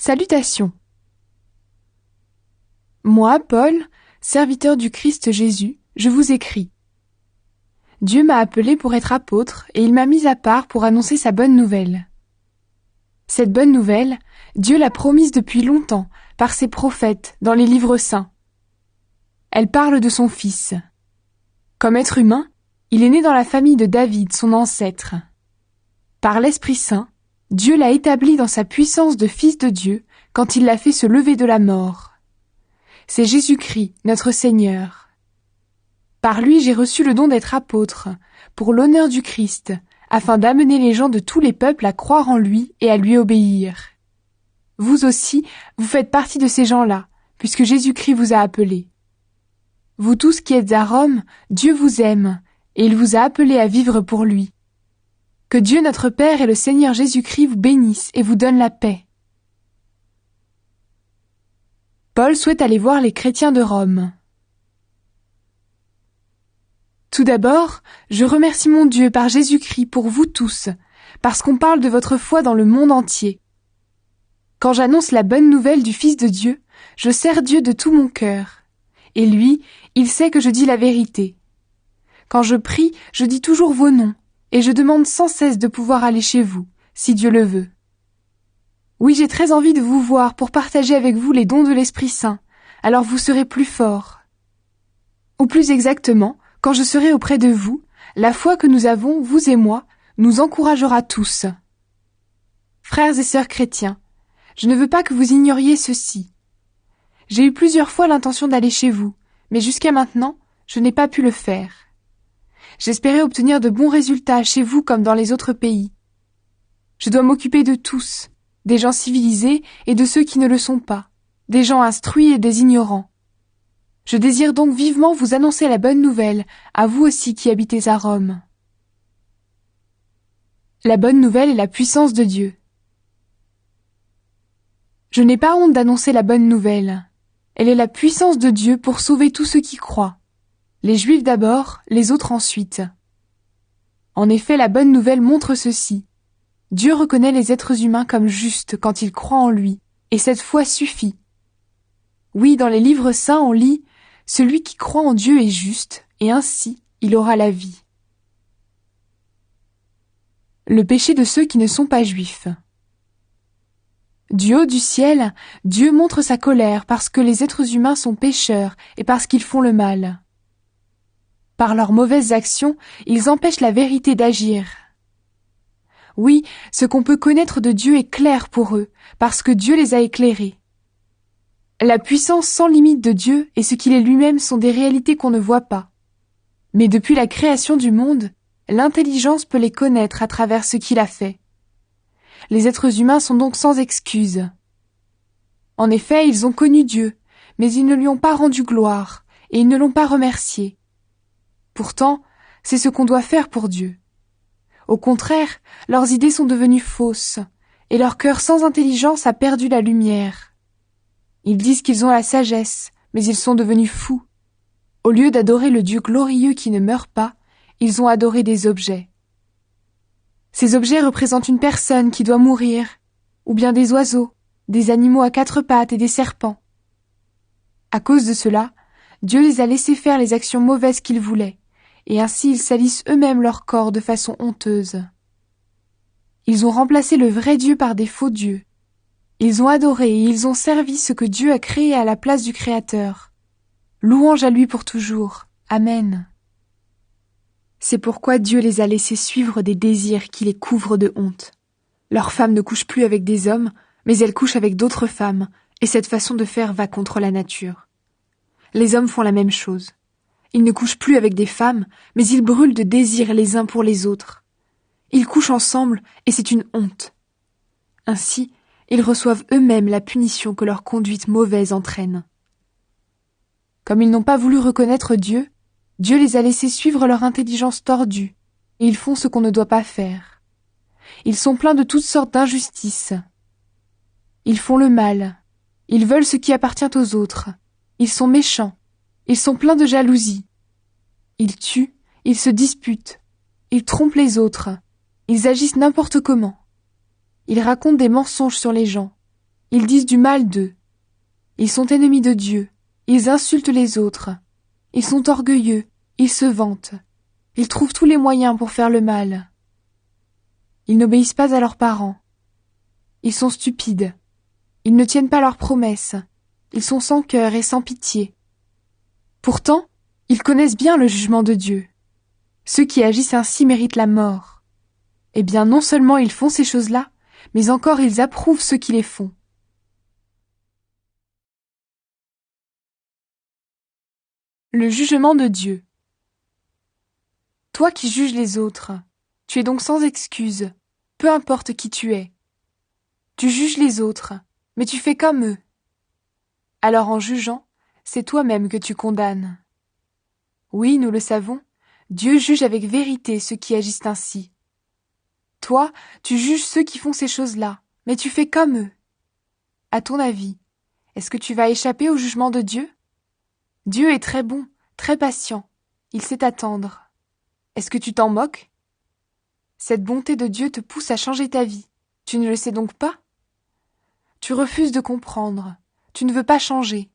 Salutations. Moi, Paul, serviteur du Christ Jésus, je vous écris. Dieu m'a appelé pour être apôtre et il m'a mis à part pour annoncer sa bonne nouvelle. Cette bonne nouvelle, Dieu l'a promise depuis longtemps par ses prophètes dans les livres saints. Elle parle de son Fils. Comme être humain, il est né dans la famille de David, son ancêtre. Par l'Esprit Saint, Dieu l'a établi dans sa puissance de Fils de Dieu quand il l'a fait se lever de la mort. C'est Jésus-Christ, notre Seigneur. Par lui, j'ai reçu le don d'être apôtre, pour l'honneur du Christ, afin d'amener les gens de tous les peuples à croire en lui et à lui obéir. Vous aussi, vous faites partie de ces gens-là, puisque Jésus-Christ vous a appelés. Vous tous qui êtes à Rome, Dieu vous aime, et il vous a appelés à vivre pour lui. Que Dieu notre Père et le Seigneur Jésus-Christ vous bénissent et vous donnent la paix. Paul souhaite aller voir les chrétiens de Rome. Tout d'abord, je remercie mon Dieu par Jésus-Christ pour vous tous, parce qu'on parle de votre foi dans le monde entier. Quand j'annonce la bonne nouvelle du Fils de Dieu, je sers Dieu de tout mon cœur. Et lui, il sait que je dis la vérité. Quand je prie, je dis toujours vos noms, et je demande sans cesse de pouvoir aller chez vous, si Dieu le veut. Oui, j'ai très envie de vous voir pour partager avec vous les dons de l'Esprit Saint, alors vous serez plus forts. Ou plus exactement, quand je serai auprès de vous, la foi que nous avons, vous et moi, nous encouragera tous. Frères et sœurs chrétiens, je ne veux pas que vous ignoriez ceci. J'ai eu plusieurs fois l'intention d'aller chez vous, mais jusqu'à maintenant, je n'ai pas pu le faire. J'espérais obtenir de bons résultats chez vous comme dans les autres pays. Je dois m'occuper de tous, des gens civilisés et de ceux qui ne le sont pas, des gens instruits et des ignorants. Je désire donc vivement vous annoncer la bonne nouvelle, à vous aussi qui habitez à Rome. La bonne nouvelle est la puissance de Dieu. Je n'ai pas honte d'annoncer la bonne nouvelle. Elle est la puissance de Dieu pour sauver tous ceux qui croient. Les Juifs d'abord, les autres ensuite. En effet, la bonne nouvelle montre ceci. Dieu reconnaît les êtres humains comme justes quand ils croient en lui, et cette foi suffit. Oui, dans les livres saints, on lit « Celui qui croit en Dieu est juste, et ainsi il aura la vie. » Le péché de ceux qui ne sont pas juifs. Du haut du ciel, Dieu montre sa colère parce que les êtres humains sont pécheurs et parce qu'ils font le mal. Par leurs mauvaises actions, ils empêchent la vérité d'agir. Oui, ce qu'on peut connaître de Dieu est clair pour eux, parce que Dieu les a éclairés. La puissance sans limite de Dieu et ce qu'il est lui-même sont des réalités qu'on ne voit pas. Mais depuis la création du monde, l'intelligence peut les connaître à travers ce qu'il a fait. Les êtres humains sont donc sans excuse. En effet, ils ont connu Dieu, mais ils ne lui ont pas rendu gloire, et ils ne l'ont pas remercié. Pourtant, c'est ce qu'on doit faire pour Dieu. Au contraire, leurs idées sont devenues fausses, et leur cœur sans intelligence a perdu la lumière. Ils disent qu'ils ont la sagesse, mais ils sont devenus fous. Au lieu d'adorer le Dieu glorieux qui ne meurt pas, ils ont adoré des objets. Ces objets représentent une personne qui doit mourir, ou bien des oiseaux, des animaux à 4 pattes et des serpents. À cause de cela, Dieu les a laissés faire les actions mauvaises qu'ils voulaient, et ainsi ils salissent eux-mêmes leur corps de façon honteuse. Ils ont remplacé le vrai Dieu par des faux dieux. Ils ont adoré et ils ont servi ce que Dieu a créé à la place du Créateur. Louange à lui pour toujours. Amen. C'est pourquoi Dieu les a laissés suivre des désirs qui les couvrent de honte. Leurs femmes ne couchent plus avec des hommes, mais elles couchent avec d'autres femmes, et cette façon de faire va contre la nature. Les hommes font la même chose. Ils ne couchent plus avec des femmes, mais ils brûlent de désirs les uns pour les autres. Ils couchent ensemble, et c'est une honte. Ainsi, ils reçoivent eux-mêmes la punition que leur conduite mauvaise entraîne. Comme ils n'ont pas voulu reconnaître Dieu, Dieu les a laissés suivre leur intelligence tordue, et ils font ce qu'on ne doit pas faire. Ils sont pleins de toutes sortes d'injustices. Ils font le mal. Ils veulent ce qui appartient aux autres. Ils sont méchants. Ils sont pleins de jalousie. Ils tuent, ils se disputent. Ils trompent les autres. Ils agissent n'importe comment. Ils racontent des mensonges sur les gens. Ils disent du mal d'eux. Ils sont ennemis de Dieu. Ils insultent les autres. Ils sont orgueilleux. Ils se vantent. Ils trouvent tous les moyens pour faire le mal. Ils n'obéissent pas à leurs parents. Ils sont stupides. Ils ne tiennent pas leurs promesses. Ils sont sans cœur et sans pitié. Pourtant, ils connaissent bien le jugement de Dieu. Ceux qui agissent ainsi méritent la mort. Eh bien, non seulement ils font ces choses-là, mais encore ils approuvent ceux qui les font. Le jugement de Dieu. Toi qui juges les autres, tu es donc sans excuse, peu importe qui tu es. Tu juges les autres, mais tu fais comme eux. Alors en jugeant, c'est toi-même que tu condamnes. Oui, nous le savons, Dieu juge avec vérité ceux qui agissent ainsi. Toi, tu juges ceux qui font ces choses-là, mais tu fais comme eux. À ton avis, est-ce que tu vas échapper au jugement de Dieu? Dieu est très bon, très patient. Il sait attendre. Est-ce que tu t'en moques? Cette bonté de Dieu te pousse à changer ta vie. Tu ne le sais donc pas? Tu refuses de comprendre. Tu ne veux pas changer.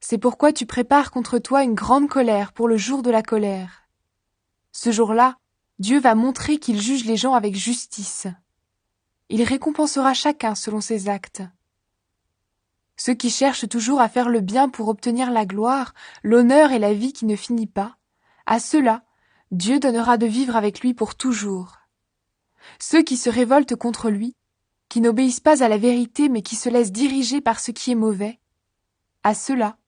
C'est pourquoi tu prépares contre toi une grande colère pour le jour de la colère. Ce jour-là, Dieu va montrer qu'il juge les gens avec justice. Il récompensera chacun selon ses actes. Ceux qui cherchent toujours à faire le bien pour obtenir la gloire, l'honneur et la vie qui ne finit pas, à ceux-là, Dieu donnera de vivre avec lui pour toujours. Ceux qui se révoltent contre lui, qui n'obéissent pas à la vérité mais qui se laissent diriger par ce qui est mauvais, à ceux-là,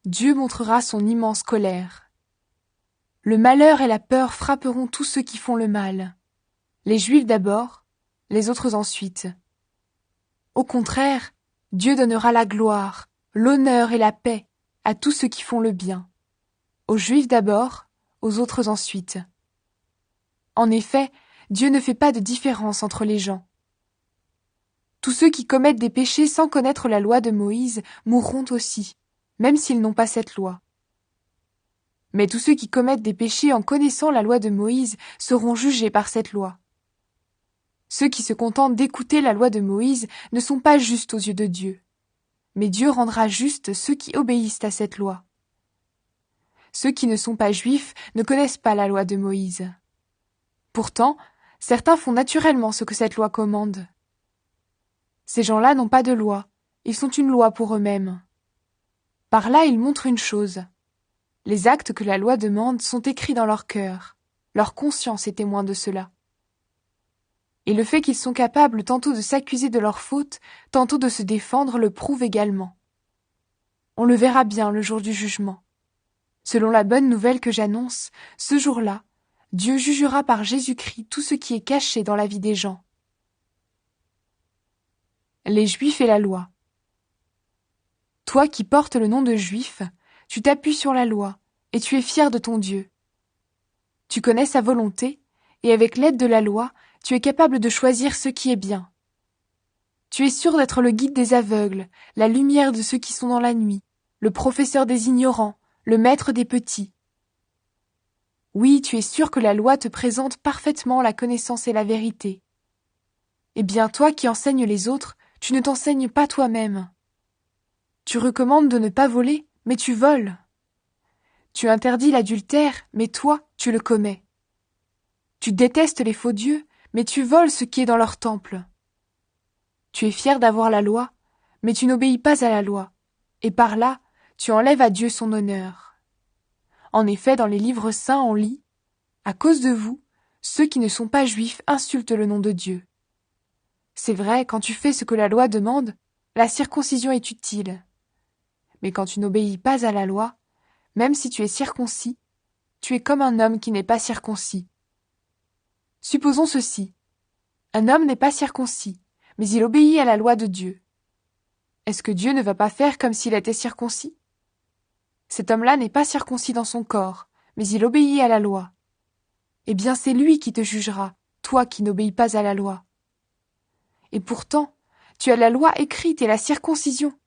Dieu montrera son immense colère. Le malheur et la peur frapperont tous ceux qui font le mal. Les Juifs d'abord, les autres ensuite. Au contraire, Dieu donnera la gloire, l'honneur et la paix à tous ceux qui font le bien. Aux Juifs d'abord, aux autres ensuite. En effet, Dieu ne fait pas de différence entre les gens. Tous ceux qui commettent des péchés sans connaître la loi de Moïse mourront aussi, même s'ils n'ont pas cette loi. Mais tous ceux qui commettent des péchés en connaissant la loi de Moïse seront jugés par cette loi. Ceux qui se contentent d'écouter la loi de Moïse ne sont pas justes aux yeux de Dieu. Mais Dieu rendra justes ceux qui obéissent à cette loi. Ceux qui ne sont pas juifs ne connaissent pas la loi de Moïse. Pourtant, certains font naturellement ce que cette loi commande. Ces gens-là n'ont pas de loi, ils sont une loi pour eux-mêmes. Par là, ils montrent une chose. Les actes que la loi demande sont écrits dans leur cœur. Leur conscience est témoin de cela. Et le fait qu'ils sont capables tantôt de s'accuser de leurs fautes, tantôt de se défendre le prouve également. On le verra bien le jour du jugement. Selon la bonne nouvelle que j'annonce, ce jour-là, Dieu jugera par Jésus-Christ tout ce qui est caché dans la vie des gens. Les Juifs et la loi. Toi qui portes le nom de Juif, tu t'appuies sur la loi, et tu es fier de ton Dieu. Tu connais sa volonté, et avec l'aide de la loi, tu es capable de choisir ce qui est bien. Tu es sûr d'être le guide des aveugles, la lumière de ceux qui sont dans la nuit, le professeur des ignorants, le maître des petits. Oui, tu es sûr que la loi te présente parfaitement la connaissance et la vérité. Eh bien, toi qui enseignes les autres, tu ne t'enseignes pas toi-même. Tu recommandes de ne pas voler, mais tu voles. Tu interdis l'adultère, mais toi, tu le commets. Tu détestes les faux dieux, mais tu voles ce qui est dans leur temple. Tu es fier d'avoir la loi, mais tu n'obéis pas à la loi, et par là, tu enlèves à Dieu son honneur. En effet, dans les livres saints, on lit « À cause de vous, ceux qui ne sont pas juifs insultent le nom de Dieu. » C'est vrai, quand tu fais ce que la loi demande, la circoncision est utile. Mais quand tu n'obéis pas à la loi, même si tu es circoncis, tu es comme un homme qui n'est pas circoncis. Supposons ceci. Un homme n'est pas circoncis, mais il obéit à la loi de Dieu. Est-ce que Dieu ne va pas faire comme s'il était circoncis? Cet homme-là n'est pas circoncis dans son corps, mais il obéit à la loi. Eh bien, c'est lui qui te jugera, toi qui n'obéis pas à la loi. Et pourtant, tu as la loi écrite et la circoncision.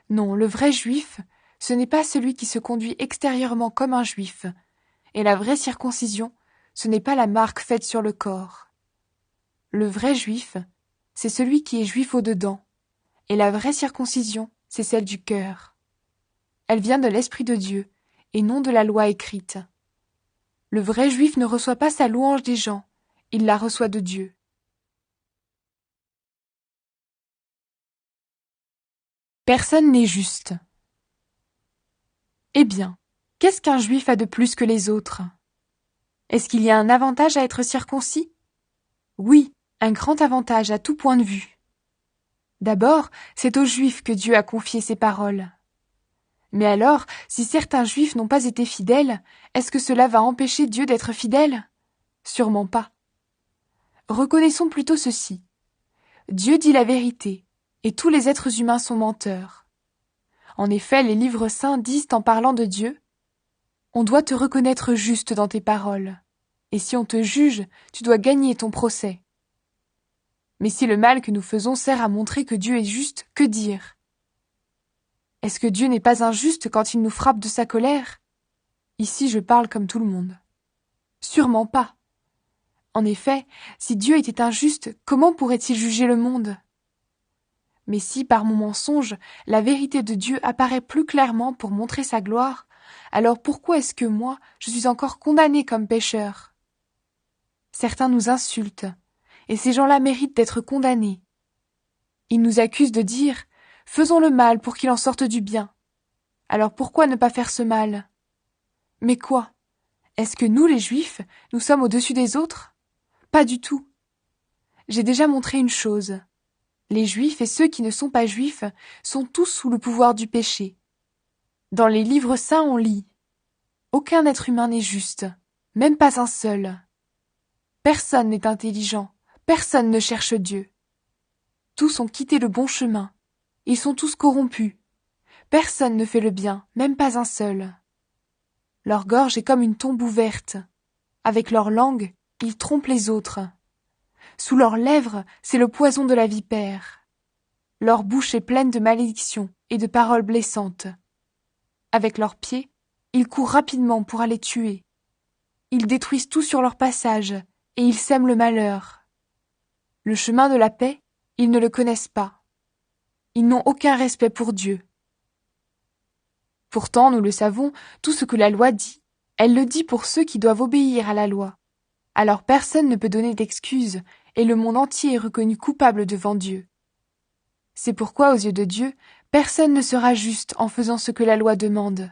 Non, le vrai juif, ce n'est pas celui qui se conduit extérieurement comme un juif, et la vraie circoncision, ce n'est pas la marque faite sur le corps. Le vrai juif, c'est celui qui est juif au-dedans, Et la vraie circoncision, c'est celle du cœur. Elle vient de l'Esprit de Dieu, et non de la loi écrite. Le vrai juif ne reçoit pas sa louange des gens, il la reçoit de Dieu. Personne n'est juste. Eh bien, qu'est-ce qu'un juif a de plus que les autres? Est-ce qu'il y a un avantage à être circoncis? Oui, un grand avantage à tout point de vue. D'abord, c'est aux Juifs que Dieu a confié ses paroles. Mais alors, si certains Juifs n'ont pas été fidèles, est-ce que cela va empêcher Dieu d'être fidèle? Sûrement pas. Reconnaissons plutôt ceci. Dieu dit la vérité, et tous les êtres humains sont menteurs. En effet, les livres saints disent en parlant de Dieu, « On doit te reconnaître juste dans tes paroles, et si on te juge, tu dois gagner ton procès. » Mais si le mal que nous faisons sert à montrer que Dieu est juste, que dire? Est-ce que Dieu n'est pas injuste quand il nous frappe de sa colère? Ici je parle comme tout le monde. Sûrement pas. En effet, si Dieu était injuste, comment pourrait-il juger le monde? Mais si par mon mensonge, la vérité de Dieu apparaît plus clairement pour montrer sa gloire, alors pourquoi est-ce que moi, je suis encore condamné comme pécheur? Certains nous insultent, et ces gens-là méritent d'être condamnés. Ils nous accusent de dire « Faisons le mal pour qu'il en sorte du bien ». Alors pourquoi ne pas faire ce mal? Mais quoi? Est-ce que nous, les Juifs, nous sommes au-dessus des autres? Pas du tout. J'ai déjà montré une chose. Les Juifs et ceux qui ne sont pas Juifs sont tous sous le pouvoir du péché. Dans les livres saints, on lit « Aucun être humain n'est juste, même pas un seul. Personne n'est intelligent, personne ne cherche Dieu. Tous ont quitté le bon chemin, ils sont tous corrompus. Personne ne fait le bien, même pas un seul. Leur gorge est comme une tombe ouverte. Avec leur langue, ils trompent les autres. Sous leurs lèvres, c'est le poison de la vipère. Leur bouche est pleine de malédictions et de paroles blessantes. Avec leurs pieds, ils courent rapidement pour aller tuer. Ils détruisent tout sur leur passage, et ils sèment le malheur. Le chemin de la paix, ils ne le connaissent pas. Ils n'ont aucun respect pour Dieu. Pourtant, nous le savons, tout ce que la loi dit, elle le dit pour ceux qui doivent obéir à la loi. Alors personne ne peut donner d'excuses, et le monde entier est reconnu coupable devant Dieu. C'est pourquoi, aux yeux de Dieu, personne ne sera juste en faisant ce que la loi demande.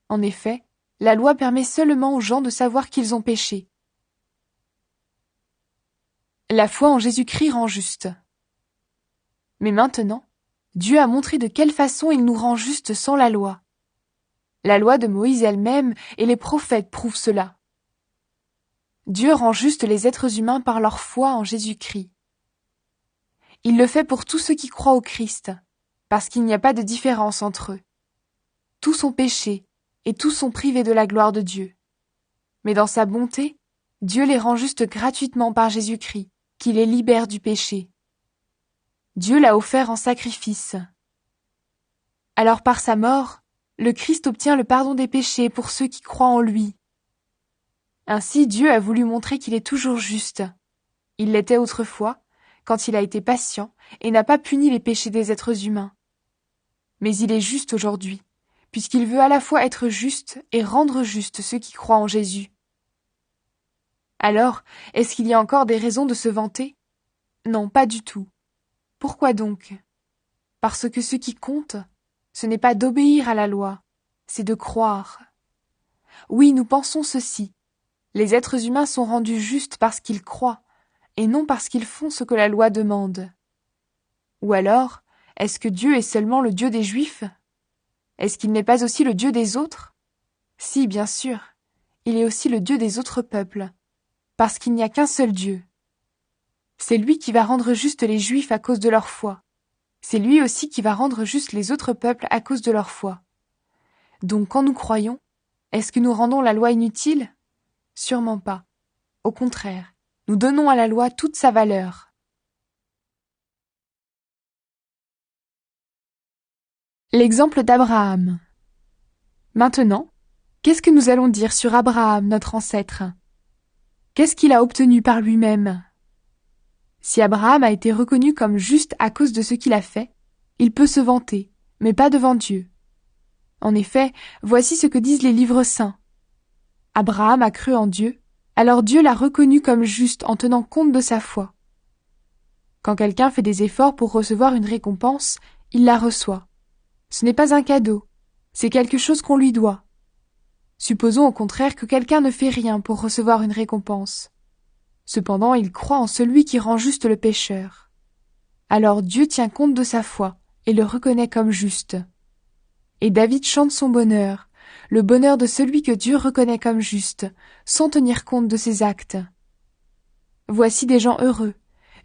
En effet, la loi permet seulement aux gens de savoir qu'ils ont péché. La foi en Jésus-Christ rend juste. Mais maintenant, Dieu a montré de quelle façon il nous rend justes sans la loi. La loi de Moïse elle-même et les prophètes prouvent cela. Dieu rend justes les êtres humains par leur foi en Jésus-Christ. Il le fait pour tous ceux qui croient au Christ, parce qu'il n'y a pas de différence entre eux. Tous sont péchés, et tous sont privés de la gloire de Dieu. Mais dans sa bonté, Dieu les rend justes gratuitement par Jésus-Christ, qui les libère du péché. Dieu l'a offert en sacrifice. Alors par sa mort, le Christ obtient le pardon des péchés pour ceux qui croient en lui. Ainsi Dieu a voulu montrer qu'il est toujours juste. Il l'était autrefois, quand il a été patient et n'a pas puni les péchés des êtres humains. Mais il est juste aujourd'hui, puisqu'il veut à la fois être juste et rendre juste ceux qui croient en Jésus. Alors, est-ce qu'il y a encore des raisons de se vanter? Non, pas du tout. Pourquoi donc? Parce que ce qui compte, ce n'est pas d'obéir à la loi, c'est de croire. Oui, nous pensons ceci. Les êtres humains sont rendus justes parce qu'ils croient, et non parce qu'ils font ce que la loi demande. Ou alors, est-ce que Dieu est seulement le Dieu des Juifs? Est-ce qu'il n'est pas aussi le Dieu des autres? Si, bien sûr, il est aussi le Dieu des autres peuples, parce qu'il n'y a qu'un seul Dieu. C'est lui qui va rendre justes les Juifs à cause de leur foi. C'est lui aussi qui va rendre justes les autres peuples à cause de leur foi. Donc quand nous croyons, est-ce que nous rendons la loi inutile? Sûrement pas. Au contraire, nous donnons à la loi toute sa valeur. L'exemple d'Abraham. Maintenant, qu'est-ce que nous allons dire sur Abraham, notre ancêtre? Qu'est-ce qu'il a obtenu par lui-même? Si Abraham a été reconnu comme juste à cause de ce qu'il a fait, il peut se vanter, mais pas devant Dieu. En effet, voici ce que disent les livres saints. Abraham a cru en Dieu, alors Dieu l'a reconnu comme juste en tenant compte de sa foi. Quand quelqu'un fait des efforts pour recevoir une récompense, il la reçoit. Ce n'est pas un cadeau, c'est quelque chose qu'on lui doit. Supposons au contraire que quelqu'un ne fait rien pour recevoir une récompense. Cependant, il croit en celui qui rend juste le pécheur. Alors Dieu tient compte de sa foi et le reconnaît comme juste. Et David chante son bonheur, le bonheur de celui que Dieu reconnaît comme juste, sans tenir compte de ses actes. Voici des gens heureux.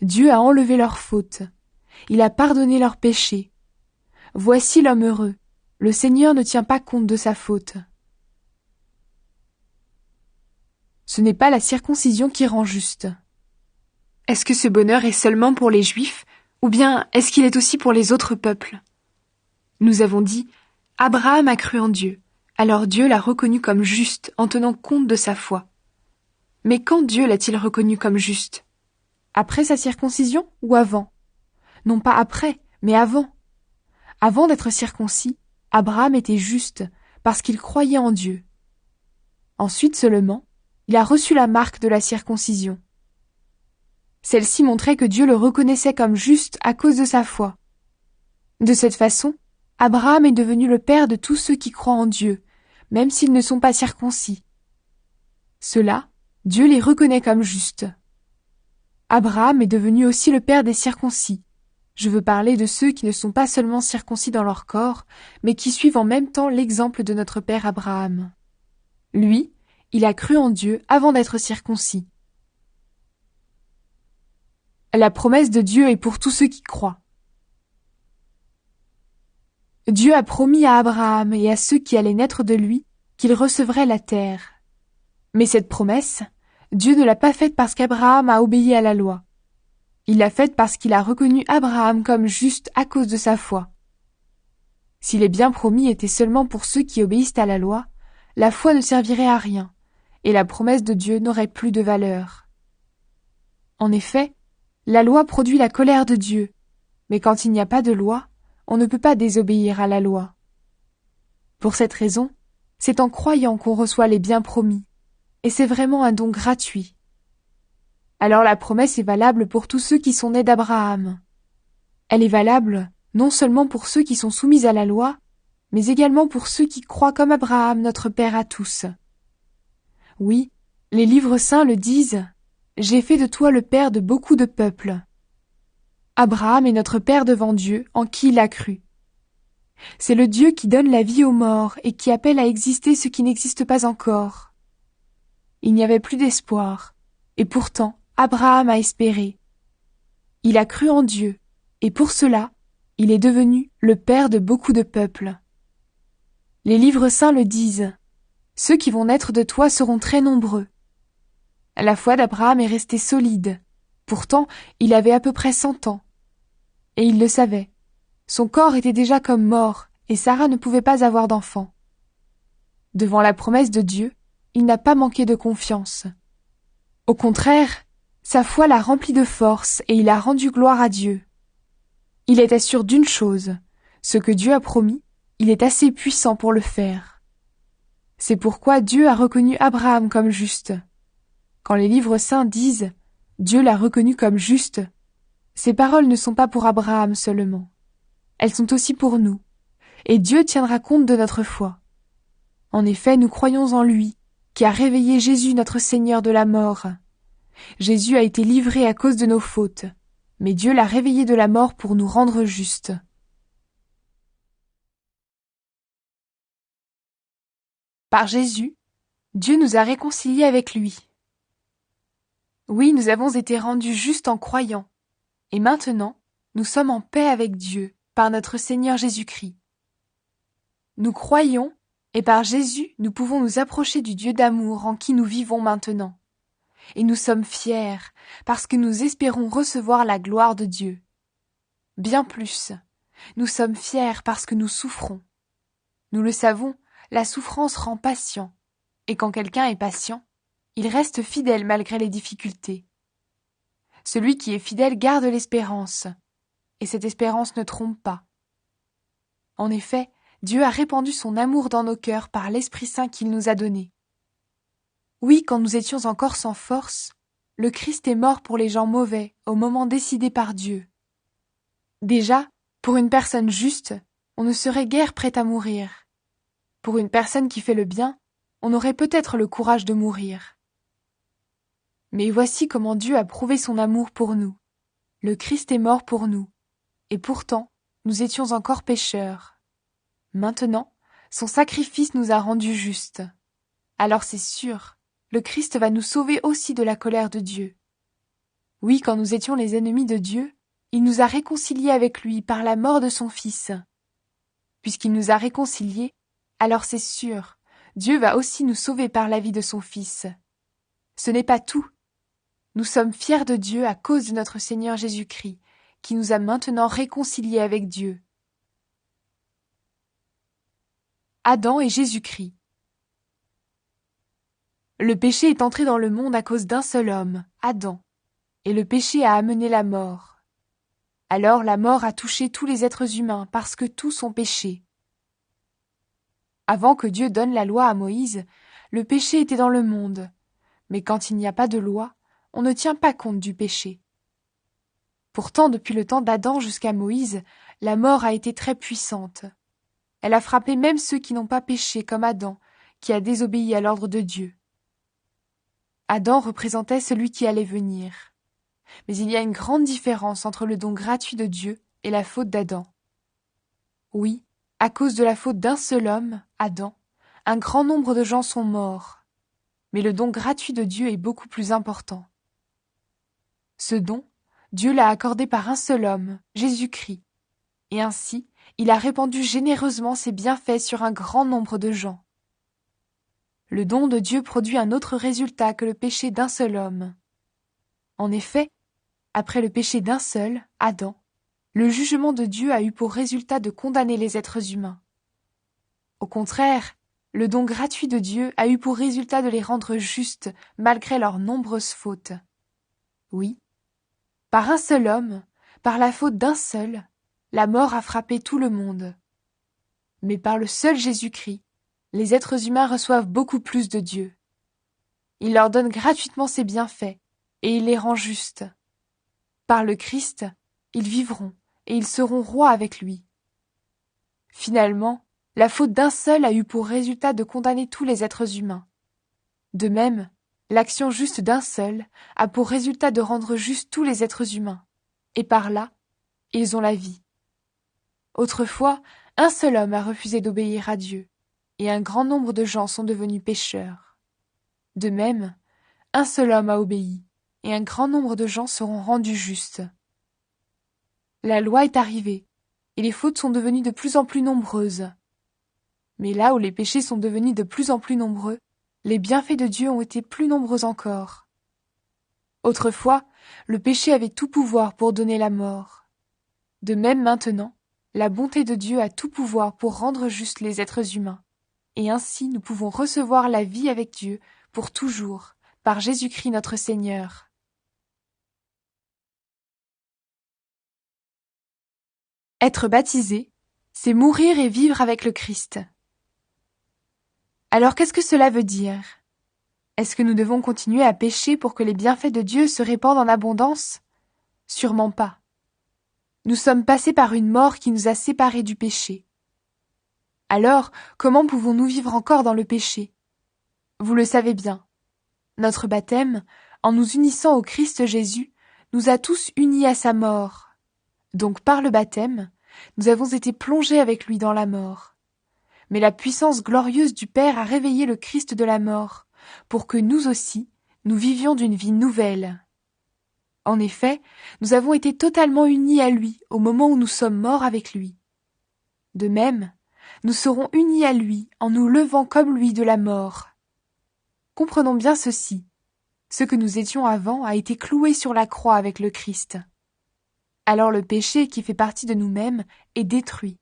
Dieu a enlevé leurs fautes. Il a pardonné leurs péchés. Voici l'homme heureux. Le Seigneur ne tient pas compte de sa faute. Ce n'est pas la circoncision qui rend juste. Est-ce que ce bonheur est seulement pour les Juifs, ou bien est-ce qu'il est aussi pour les autres peuples? Nous avons dit, Abraham a cru en Dieu, alors Dieu l'a reconnu comme juste en tenant compte de sa foi. Mais quand Dieu l'a-t-il reconnu comme juste? Après sa circoncision ou avant? Non pas après, mais avant. Avant d'être circoncis, Abraham était juste parce qu'il croyait en Dieu. Ensuite seulement, il a reçu la marque de la circoncision. Celle-ci montrait que Dieu le reconnaissait comme juste à cause de sa foi. De cette façon, Abraham est devenu le père de tous ceux qui croient en Dieu, même s'ils ne sont pas circoncis. Ceux-là, Dieu les reconnaît comme justes. Abraham est devenu aussi le père des circoncis. Je veux parler de ceux qui ne sont pas seulement circoncis dans leur corps, mais qui suivent en même temps l'exemple de notre père Abraham. Lui, il a cru en Dieu avant d'être circoncis. La promesse de Dieu est pour tous ceux qui croient. Dieu a promis à Abraham et à ceux qui allaient naître de lui qu'ils recevraient la terre. Mais cette promesse, Dieu ne l'a pas faite parce qu'Abraham a obéi à la loi. Il l'a faite parce qu'il a reconnu Abraham comme juste à cause de sa foi. Si les biens promis étaient seulement pour ceux qui obéissent à la foi ne servirait à rien, et la promesse de Dieu n'aurait plus de valeur. En effet, la loi produit la colère de Dieu, mais quand il n'y a pas de loi, on ne peut pas désobéir à la loi. Pour cette raison, c'est en croyant qu'on reçoit les biens promis, et c'est vraiment un don gratuit. Alors la promesse est valable pour tous ceux qui sont nés d'Abraham. Elle est valable non seulement pour ceux qui sont soumis à la loi, mais également pour ceux qui croient comme Abraham, notre Père à tous. Oui, les livres saints le disent, « J'ai fait de toi le père de beaucoup de peuples ». Abraham est notre Père devant Dieu, en qui il a cru. C'est le Dieu qui donne la vie aux morts et qui appelle à exister ce qui n'existe pas encore. Il n'y avait plus d'espoir, et pourtant Abraham a espéré. Il a cru en Dieu, et pour cela, il est devenu le Père de beaucoup de peuples. Les livres saints le disent, « Ceux qui vont naître de toi seront très nombreux ». La foi d'Abraham est restée solide. Pourtant, il avait à peu près 100 ans. Et il le savait. Son corps était déjà comme mort, et Sarah ne pouvait pas avoir d'enfant. Devant la promesse de Dieu, il n'a pas manqué de confiance. Au contraire, sa foi l'a rempli de force et il a rendu gloire à Dieu. Il était sûr d'une chose, ce que Dieu a promis, il est assez puissant pour le faire. C'est pourquoi Dieu a reconnu Abraham comme juste. Quand les livres saints disent « Dieu l'a reconnu comme juste », ces paroles ne sont pas pour Abraham seulement. Elles sont aussi pour nous, et Dieu tiendra compte de notre foi. En effet, nous croyons en lui, qui a réveillé Jésus notre Seigneur de la mort. Jésus a été livré à cause de nos fautes, mais Dieu l'a réveillé de la mort pour nous rendre justes. Par Jésus, Dieu nous a réconciliés avec lui. Oui, nous avons été rendus justes en croyant, et maintenant, nous sommes en paix avec Dieu par notre Seigneur Jésus-Christ. Nous croyons, et par Jésus, nous pouvons nous approcher du Dieu d'amour en qui nous vivons maintenant. Et nous sommes fiers, parce que nous espérons recevoir la gloire de Dieu. Bien plus, nous sommes fiers parce que nous souffrons. Nous le savons, la souffrance rend patient, et quand quelqu'un est patient, il reste fidèle malgré les difficultés. Celui qui est fidèle garde l'espérance, et cette espérance ne trompe pas, En effet, Dieu a répandu son amour dans nos cœurs par l'Esprit Saint qu'il nous a donné. Oui, quand nous étions encore sans force, le Christ est mort pour les gens mauvais au moment décidé par Dieu. Déjà, pour une personne juste, on ne serait guère prêt à mourir. Pour une personne qui fait le bien, on aurait peut-être le courage de mourir. Mais voici comment Dieu a prouvé son amour pour nous. Le Christ est mort pour nous, et pourtant, nous étions encore pécheurs. Maintenant, son sacrifice nous a rendus justes. Alors c'est sûr, le Christ va nous sauver aussi de la colère de Dieu. Oui, quand nous étions les ennemis de Dieu, il nous a réconciliés avec lui par la mort de son Fils. Puisqu'il nous a réconciliés, alors c'est sûr, Dieu va aussi nous sauver par la vie de son Fils. Ce n'est pas tout. Nous sommes fiers de Dieu à cause de notre Seigneur Jésus-Christ, qui nous a maintenant réconciliés avec Dieu. Adam et Jésus-Christ. Le péché est entré dans le monde à cause d'un seul homme, Adam, et le péché a amené la mort. Alors la mort a touché tous les êtres humains parce que tous ont péché. Avant que Dieu donne la loi à Moïse, le péché était dans le monde, mais quand il n'y a pas de loi, on ne tient pas compte du péché. Pourtant, depuis le temps d'Adam jusqu'à Moïse, la mort a été très puissante. Elle a frappé même ceux qui n'ont pas péché comme Adam, qui a désobéi à l'ordre de Dieu. Adam représentait celui qui allait venir. Mais il y a une grande différence entre le don gratuit de Dieu et la faute d'Adam. Oui, à cause de la faute d'un seul homme, Adam, un grand nombre de gens sont morts. Mais le don gratuit de Dieu est beaucoup plus important. Ce don, Dieu l'a accordé par un seul homme, Jésus-Christ, et ainsi, il a répandu généreusement ses bienfaits sur un grand nombre de gens. Le don de Dieu produit un autre résultat que le péché d'un seul homme. En effet, après le péché d'un seul, Adam, le jugement de Dieu a eu pour résultat de condamner les êtres humains. Au contraire, le don gratuit de Dieu a eu pour résultat de les rendre justes malgré leurs nombreuses fautes. Oui, par un seul homme, par la faute d'un seul, la mort a frappé tout le monde. Mais par le seul Jésus-Christ, les êtres humains reçoivent beaucoup plus de Dieu. Il leur donne gratuitement ses bienfaits et il les rend justes. Par le Christ, ils vivront et ils seront rois avec lui. Finalement, la faute d'un seul a eu pour résultat de condamner tous les êtres humains. De même, l'action juste d'un seul a pour résultat de rendre justes tous les êtres humains, et par là, ils ont la vie. Autrefois, un seul homme a refusé d'obéir à Dieu, et un grand nombre de gens sont devenus pécheurs. De même, un seul homme a obéi, et un grand nombre de gens seront rendus justes. La loi est arrivée, et les fautes sont devenues de plus en plus nombreuses. Mais là où les péchés sont devenus de plus en plus nombreux, les bienfaits de Dieu ont été plus nombreux encore. Autrefois, le péché avait tout pouvoir pour donner la mort. De même maintenant, la bonté de Dieu a tout pouvoir pour rendre justes les êtres humains. Et ainsi nous pouvons recevoir la vie avec Dieu pour toujours, par Jésus-Christ notre Seigneur. Être baptisé, c'est mourir et vivre avec le Christ. Alors qu'est-ce que cela veut dire ? Est-ce que nous devons continuer à pécher pour que les bienfaits de Dieu se répandent en abondance ? Sûrement pas. Nous sommes passés par une mort qui nous a séparés du péché. Alors, comment pouvons-nous vivre encore dans le péché ? Vous le savez bien. Notre baptême, en nous unissant au Christ Jésus, nous a tous unis à sa mort. Donc par le baptême, nous avons été plongés avec lui dans la mort. Mais la puissance glorieuse du Père a réveillé le Christ de la mort, pour que nous aussi, nous vivions d'une vie nouvelle. En effet, nous avons été totalement unis à lui au moment où nous sommes morts avec lui. De même, nous serons unis à lui en nous levant comme lui de la mort. Comprenons bien ceci. Ce que nous étions avant a été cloué sur la croix avec le Christ. Alors le péché qui fait partie de nous-mêmes est détruit,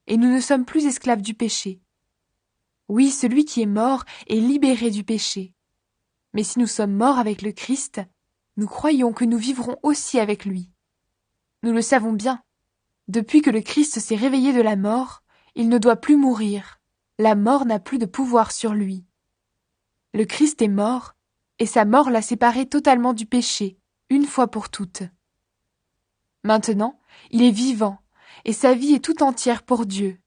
et nous ne sommes plus esclaves du péché. Oui, celui qui est mort est libéré du péché. Mais si nous sommes morts avec le Christ, nous croyons que nous vivrons aussi avec lui. Nous le savons bien. Depuis que le Christ s'est réveillé de la mort, il ne doit plus mourir. La mort n'a plus de pouvoir sur lui. Le Christ est mort, et sa mort l'a séparé totalement du péché, une fois pour toutes. Maintenant, il est vivant, et sa vie est tout entière pour Dieu.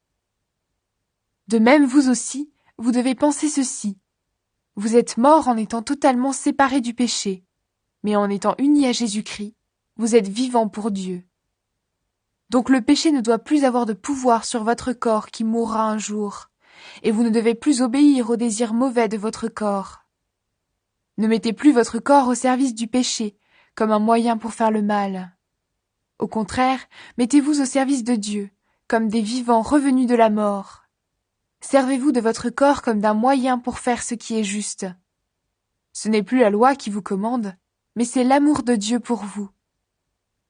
De même, vous aussi, vous devez penser ceci. Vous êtes mort en étant totalement séparé du péché, mais en étant unis à Jésus-Christ, vous êtes vivant pour Dieu. Donc le péché ne doit plus avoir de pouvoir sur votre corps qui mourra un jour, et vous ne devez plus obéir aux désirs mauvais de votre corps. Ne mettez plus votre corps au service du péché, comme un moyen pour faire le mal. Au contraire, mettez-vous au service de Dieu, comme des vivants revenus de la mort. Servez-vous de votre corps comme d'un moyen pour faire ce qui est juste. Ce n'est plus la loi qui vous commande, mais c'est l'amour de Dieu pour vous.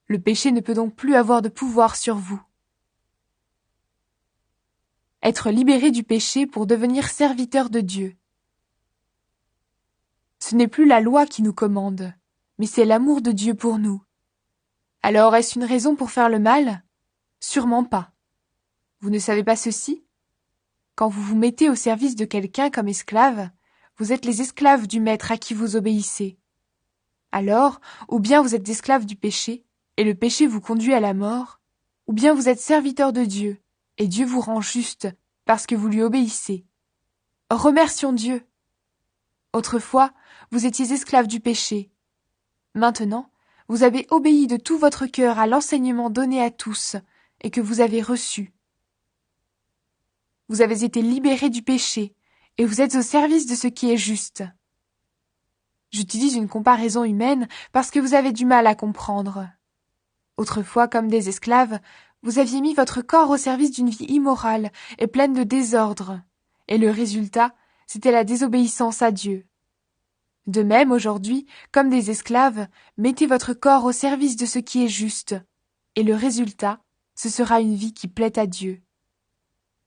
Le péché ne peut donc plus avoir de pouvoir sur vous. Être libéré du péché pour devenir serviteur de Dieu. Ce n'est plus la loi qui nous commande, mais c'est l'amour de Dieu pour nous. Alors est-ce une raison pour faire le mal? Sûrement pas. Vous ne savez pas ceci? Quand vous vous mettez au service de quelqu'un comme esclave, vous êtes les esclaves du maître à qui vous obéissez. Alors, ou bien vous êtes esclaves du péché, et le péché vous conduit à la mort, ou bien vous êtes serviteur de Dieu, et Dieu vous rend juste parce que vous lui obéissez. Remercions Dieu. Autrefois, vous étiez esclaves du péché. Maintenant, vous avez obéi de tout votre cœur à l'enseignement donné à tous et que vous avez reçu. Vous avez été libérés du péché et vous êtes au service de ce qui est juste. J'utilise une comparaison humaine parce que vous avez du mal à comprendre. Autrefois, comme des esclaves, vous aviez mis votre corps au service d'une vie immorale et pleine de désordre, et le résultat, c'était la désobéissance à Dieu. De même, aujourd'hui, comme des esclaves, mettez votre corps au service de ce qui est juste, et le résultat, ce sera une vie qui plaît à Dieu.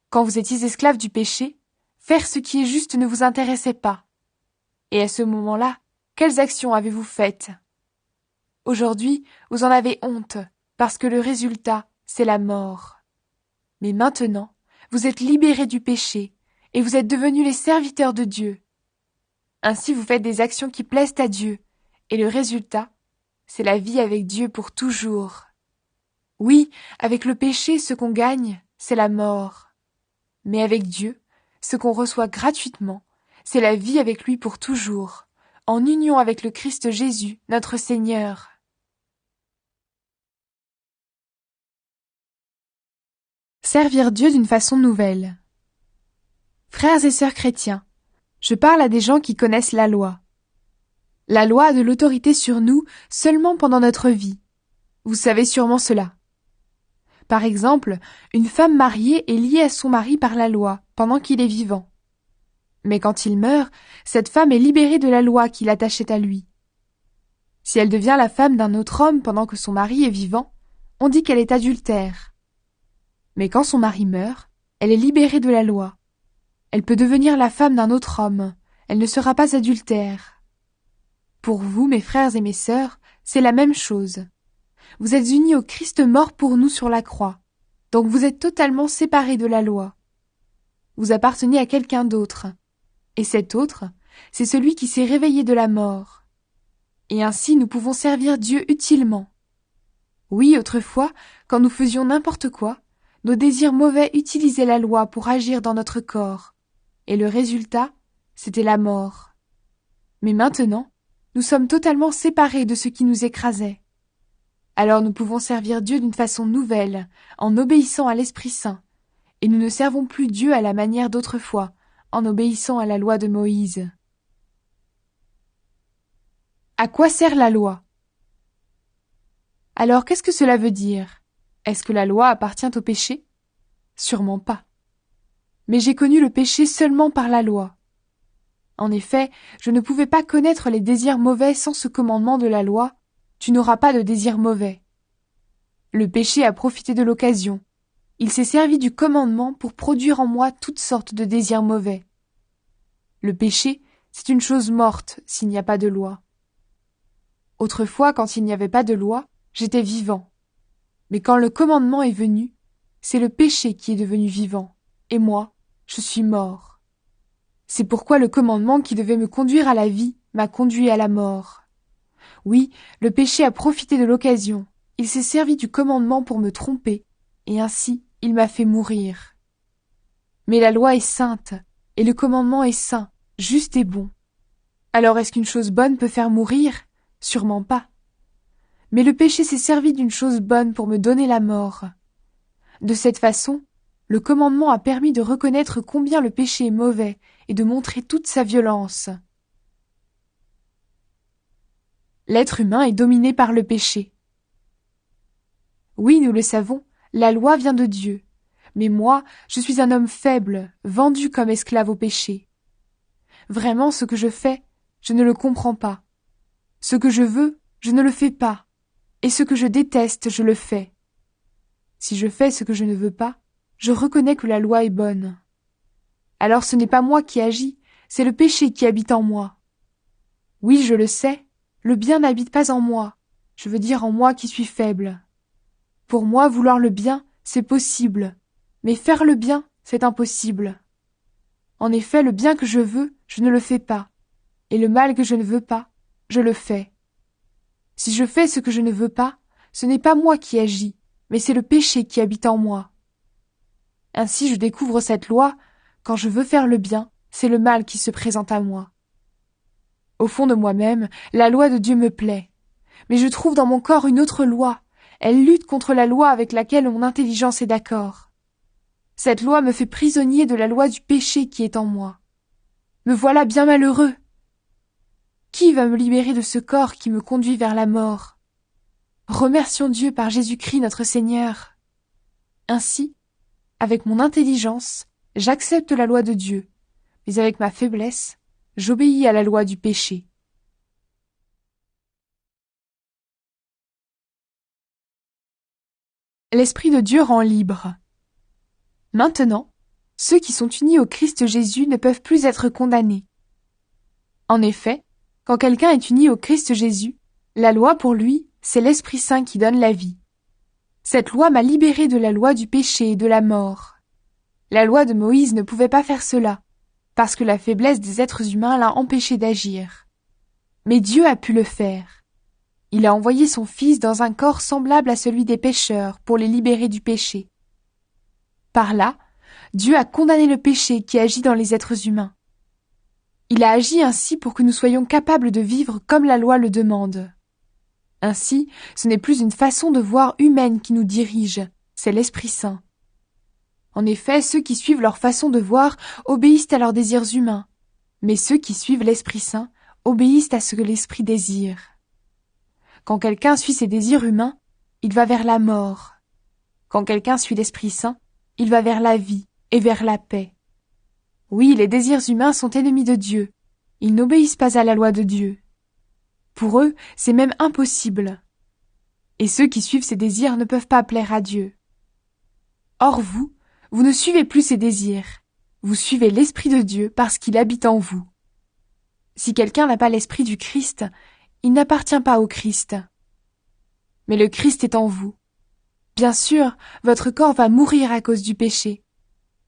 Quand vous étiez esclaves du péché, faire ce qui est juste ne vous intéressait pas. Et à ce moment-là, quelles actions avez-vous faites? Aujourd'hui, vous en avez honte, parce que le résultat, c'est la mort. Mais maintenant, vous êtes libérés du péché, et vous êtes devenus les serviteurs de Dieu. Ainsi vous faites des actions qui plaisent à Dieu, et le résultat, c'est la vie avec Dieu pour toujours. Oui, avec le péché, ce qu'on gagne, c'est la mort. Mais avec Dieu, ce qu'on reçoit gratuitement, c'est la vie avec lui pour toujours, en union avec le Christ Jésus, notre Seigneur. Servir Dieu d'une façon nouvelle. Frères et sœurs chrétiens, je parle à des gens qui connaissent la loi. La loi a de l'autorité sur nous seulement pendant notre vie. Vous savez sûrement cela. Par exemple, une femme mariée est liée à son mari par la loi pendant qu'il est vivant. Mais quand il meurt, cette femme est libérée de la loi qui l'attachait à lui. Si elle devient la femme d'un autre homme pendant que son mari est vivant, on dit qu'elle est adultère. Mais quand son mari meurt, elle est libérée de la loi. Elle peut devenir la femme d'un autre homme, elle ne sera pas adultère. Pour vous, mes frères et mes sœurs, c'est la même chose. Vous êtes unis au Christ mort pour nous sur la croix, donc vous êtes totalement séparés de la loi. Vous appartenez à quelqu'un d'autre, et cet autre, c'est celui qui s'est réveillé de la mort. Et ainsi nous pouvons servir Dieu utilement. Oui, autrefois, quand nous faisions n'importe quoi, nos désirs mauvais utilisaient la loi pour agir dans notre corps, et le résultat, c'était la mort. Mais maintenant, nous sommes totalement séparés de ce qui nous écrasait. Alors nous pouvons servir Dieu d'une façon nouvelle, en obéissant à l'Esprit Saint, et nous ne servons plus Dieu à la manière d'autrefois, en obéissant à la loi de Moïse. À quoi sert la loi? Alors qu'est-ce que cela veut dire? Est-ce que la loi appartient au péché? Sûrement pas. Mais j'ai connu le péché seulement par la loi. En effet, je ne pouvais pas connaître les désirs mauvais sans ce commandement de la loi, tu n'auras pas de désirs mauvais. Le péché a profité de l'occasion. Il s'est servi du commandement pour produire en moi toutes sortes de désirs mauvais. Le péché, c'est une chose morte s'il n'y a pas de loi. Autrefois, quand il n'y avait pas de loi, j'étais vivant. Mais quand le commandement est venu, c'est le péché qui est devenu vivant. et moi, je suis mort. C'est pourquoi le commandement qui devait me conduire à la vie m'a conduit à la mort. Oui, le péché a profité de l'occasion, il s'est servi du commandement pour me tromper, et ainsi il m'a fait mourir. Mais la loi est sainte, et le commandement est saint, juste et bon. Alors est-ce qu'une chose bonne peut faire mourir? Sûrement pas. Mais le péché s'est servi d'une chose bonne pour me donner la mort. De cette façon, le commandement a permis de reconnaître combien le péché est mauvais et de montrer toute sa violence. L'être humain est dominé par le péché. Oui, nous le savons, la loi vient de Dieu. Mais moi, je suis un homme faible, vendu comme esclave au péché. Vraiment, ce que je fais, je ne le comprends pas. Ce que je veux, je ne le fais pas. Et ce que je déteste, je le fais. Si je fais ce que je ne veux pas, je reconnais que la loi est bonne. Alors ce n'est pas moi qui agis, c'est le péché qui habite en moi. Oui, je le sais, le bien n'habite pas en moi, je veux dire en moi qui suis faible. Pour moi, vouloir le bien, c'est possible, mais faire le bien, c'est impossible. En effet, le bien que je veux, je ne le fais pas, et le mal que je ne veux pas, je le fais. Si je fais ce que je ne veux pas, ce n'est pas moi qui agis, mais c'est le péché qui habite en moi. Ainsi je découvre cette loi, quand je veux faire le bien, c'est le mal qui se présente à moi. Au fond de moi-même, la loi de Dieu me plaît, mais je trouve dans mon corps une autre loi, elle lutte contre la loi avec laquelle mon intelligence est d'accord. Cette loi me fait prisonnier de la loi du péché qui est en moi. Me voilà bien malheureux. Qui va me libérer de ce corps qui me conduit vers la mort? Remercions Dieu par Jésus-Christ notre Seigneur. Ainsi, avec mon intelligence, j'accepte la loi de Dieu, mais avec ma faiblesse, j'obéis à la loi du péché. L'Esprit de Dieu rend libre. Maintenant, ceux qui sont unis au Christ Jésus ne peuvent plus être condamnés. En effet, quand quelqu'un est uni au Christ Jésus, la loi pour lui, c'est l'Esprit Saint qui donne la vie. Cette loi m'a libéré de la loi du péché et de la mort. La loi de Moïse ne pouvait pas faire cela, parce que la faiblesse des êtres humains l'a empêché d'agir. Mais Dieu a pu le faire. Il a envoyé son Fils dans un corps semblable à celui des pécheurs pour les libérer du péché. Par là, Dieu a condamné le péché qui agit dans les êtres humains. Il a agi ainsi pour que nous soyons capables de vivre comme la loi le demande. Ainsi, ce n'est plus une façon de voir humaine qui nous dirige, c'est l'Esprit Saint. En effet, ceux qui suivent leur façon de voir obéissent à leurs désirs humains, mais ceux qui suivent l'Esprit Saint obéissent à ce que l'Esprit désire. Quand quelqu'un suit ses désirs humains, il va vers la mort. Quand quelqu'un suit l'Esprit Saint, il va vers la vie et vers la paix. Oui, les désirs humains sont ennemis de Dieu. Ils n'obéissent pas à la loi de Dieu. Pour eux, c'est même impossible. Et ceux qui suivent ces désirs ne peuvent pas plaire à Dieu. Or vous ne suivez plus ces désirs. Vous suivez l'Esprit de Dieu parce qu'il habite en vous. Si quelqu'un n'a pas l'Esprit du Christ, il n'appartient pas au Christ. Mais le Christ est en vous. Bien sûr, votre corps va mourir à cause du péché.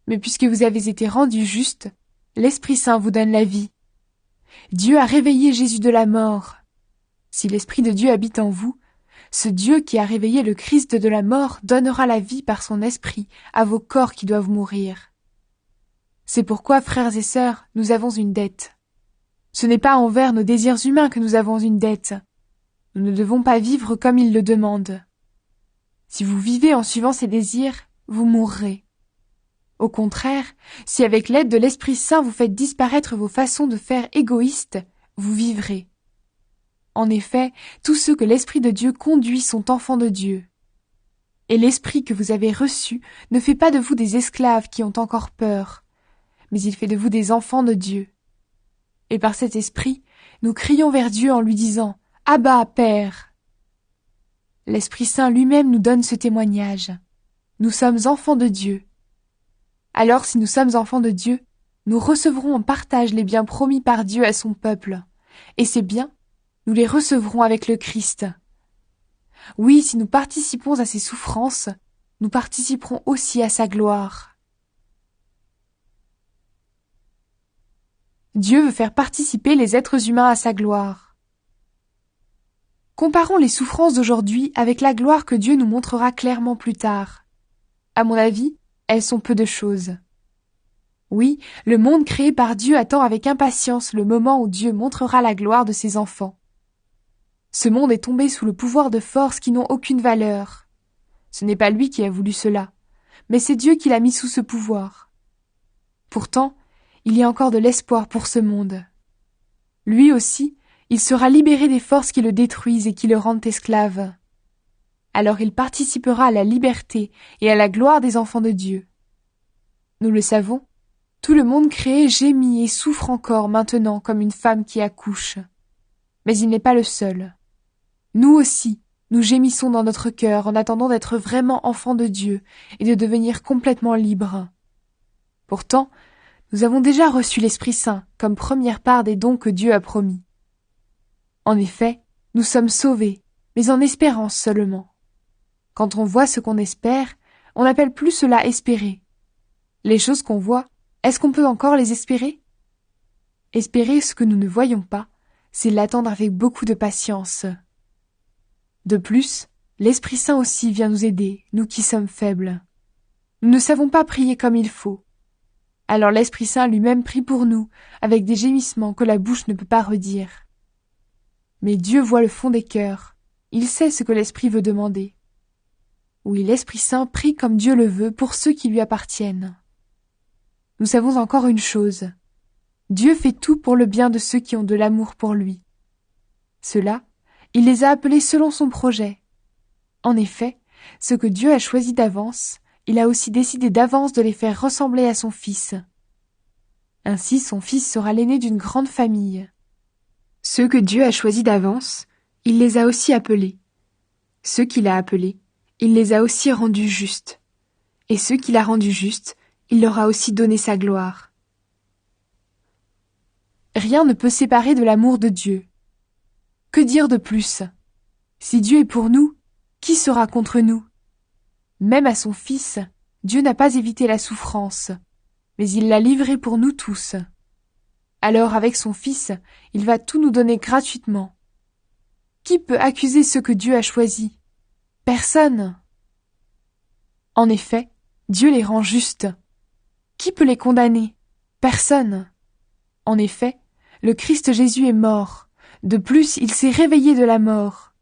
Mais puisque vous avez été rendus justes, l'Esprit Saint vous donne la vie. Dieu a réveillé Jésus de la mort. Si l'Esprit de Dieu habite en vous, ce Dieu qui a réveillé le Christ de la mort donnera la vie par son esprit à vos corps qui doivent mourir. C'est pourquoi, frères et sœurs, nous avons une dette. Ce n'est pas envers nos désirs humains que nous avons une dette. Nous ne devons pas vivre comme ils le demandent. Si vous vivez en suivant ces désirs, vous mourrez. Au contraire, si avec l'aide de l'Esprit Saint vous faites disparaître vos façons de faire égoïstes, vous vivrez. En effet, tous ceux que l'Esprit de Dieu conduit sont enfants de Dieu. Et l'Esprit que vous avez reçu ne fait pas de vous des esclaves qui ont encore peur, mais il fait de vous des enfants de Dieu. Et par cet Esprit, nous crions vers Dieu en lui disant « Abba, Père !» L'Esprit Saint lui-même nous donne ce témoignage. Nous sommes enfants de Dieu. Alors si nous sommes enfants de Dieu, nous recevrons en partage les biens promis par Dieu à son peuple. Et ces biens, nous les recevrons avec le Christ. Oui, si nous participons à ses souffrances, nous participerons aussi à sa gloire. Dieu veut faire participer les êtres humains à sa gloire. Comparons les souffrances d'aujourd'hui avec la gloire que Dieu nous montrera clairement plus tard. À mon avis, elles sont peu de choses. Oui, le monde créé par Dieu attend avec impatience le moment où Dieu montrera la gloire de ses enfants. Ce monde est tombé sous le pouvoir de forces qui n'ont aucune valeur. Ce n'est pas lui qui a voulu cela, mais c'est Dieu qui l'a mis sous ce pouvoir. Pourtant, il y a encore de l'espoir pour ce monde. Lui aussi, il sera libéré des forces qui le détruisent et qui le rendent esclave. Alors il participera à la liberté et à la gloire des enfants de Dieu. Nous le savons, tout le monde créé gémit et souffre encore maintenant comme une femme qui accouche. Mais il n'est pas le seul. Nous aussi, nous gémissons dans notre cœur en attendant d'être vraiment enfants de Dieu et de devenir complètement libres. Pourtant, nous avons déjà reçu l'Esprit Saint comme première part des dons que Dieu a promis. En effet, nous sommes sauvés, mais en espérance seulement. Quand on voit ce qu'on espère, on n'appelle plus cela espérer. Les choses qu'on voit, est-ce qu'on peut encore les espérer? Espérer ce que nous ne voyons pas, c'est l'attendre avec beaucoup de patience. De plus, l'Esprit Saint aussi vient nous aider, nous qui sommes faibles. Nous ne savons pas prier comme il faut. Alors l'Esprit Saint lui-même prie pour nous, avec des gémissements que la bouche ne peut pas redire. Mais Dieu voit le fond des cœurs. Il sait ce que l'Esprit veut demander. Oui, l'Esprit Saint prie comme Dieu le veut pour ceux qui lui appartiennent. Nous savons encore une chose. Dieu fait tout pour le bien de ceux qui ont de l'amour pour lui. Ceux-là, il les a appelés selon son projet. En effet, ce que Dieu a choisi d'avance, il a aussi décidé d'avance de les faire ressembler à son Fils. Ainsi, son Fils sera l'aîné d'une grande famille. Ceux que Dieu a choisis d'avance, il les a aussi appelés. Ceux qu'il a appelés, il les a aussi rendus justes. Et ceux qu'il a rendus justes, il leur a aussi donné sa gloire. Rien ne peut séparer de l'amour de Dieu. Que dire de plus? Si Dieu est pour nous, qui sera contre nous? Même à son Fils, Dieu n'a pas évité la souffrance, mais il l'a livré pour nous tous. Alors avec son Fils, il va tout nous donner gratuitement. Qui peut accuser ceux que Dieu a choisis? Personne. En effet, Dieu les rend justes. Qui peut les condamner? Personne. En effet, le Christ Jésus est mort. De plus, il s'est réveillé de la mort.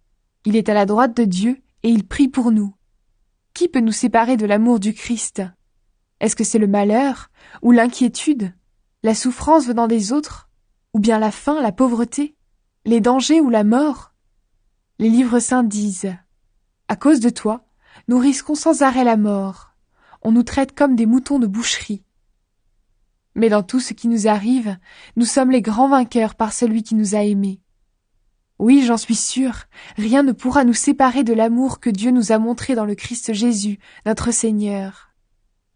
Il est à la droite de Dieu et il prie pour nous. Qui peut nous séparer de l'amour du Christ? Est-ce que c'est le malheur ou l'inquiétude, la souffrance venant des autres, ou bien la faim, la pauvreté, les dangers ou la mort? Les livres saints disent « À cause de toi, nous risquons sans arrêt la mort. On nous traite comme des moutons de boucherie. » Mais dans tout ce qui nous arrive, nous sommes les grands vainqueurs par celui qui nous a aimés. Oui, j'en suis sûre, rien ne pourra nous séparer de l'amour que Dieu nous a montré dans le Christ Jésus, notre Seigneur.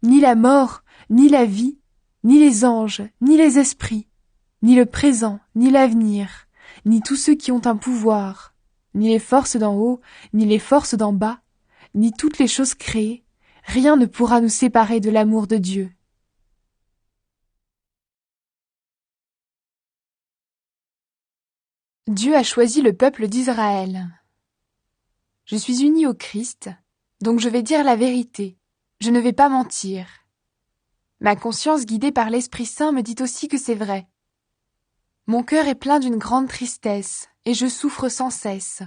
Ni la mort, ni la vie, ni les anges, ni les esprits, ni le présent, ni l'avenir, ni tous ceux qui ont un pouvoir, ni les forces d'en haut, ni les forces d'en bas, ni toutes les choses créées, rien ne pourra nous séparer de l'amour de Dieu. Dieu a choisi le peuple d'Israël. Je suis unie au Christ, donc je vais dire la vérité, je ne vais pas mentir. Ma conscience guidée par l'Esprit Saint me dit aussi que c'est vrai. Mon cœur est plein d'une grande tristesse, et je souffre sans cesse.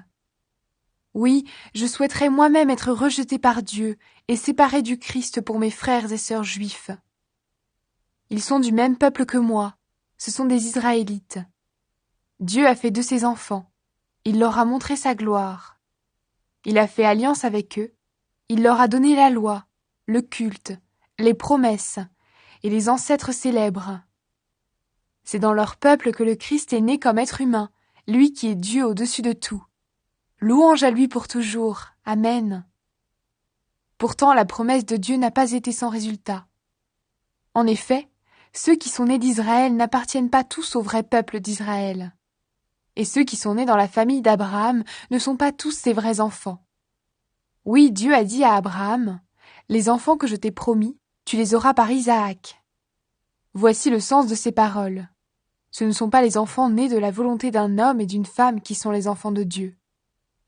Oui, je souhaiterais moi-même être rejeté par Dieu et séparé du Christ pour mes frères et sœurs juifs. Ils sont du même peuple que moi, ce sont des Israélites. Dieu a fait de ses enfants, il leur a montré sa gloire. Il a fait alliance avec eux, il leur a donné la loi, le culte, les promesses et les ancêtres célèbres. C'est dans leur peuple que le Christ est né comme être humain, lui qui est Dieu au-dessus de tout. Louange à lui pour toujours. Amen. Pourtant, la promesse de Dieu n'a pas été sans résultat. En effet, ceux qui sont nés d'Israël n'appartiennent pas tous au vrai peuple d'Israël. Et ceux qui sont nés dans la famille d'Abraham ne sont pas tous ses vrais enfants. Oui, Dieu a dit à Abraham, « Les enfants que je t'ai promis, tu les auras par Isaac. » Voici le sens de ces paroles. Ce ne sont pas les enfants nés de la volonté d'un homme et d'une femme qui sont les enfants de Dieu.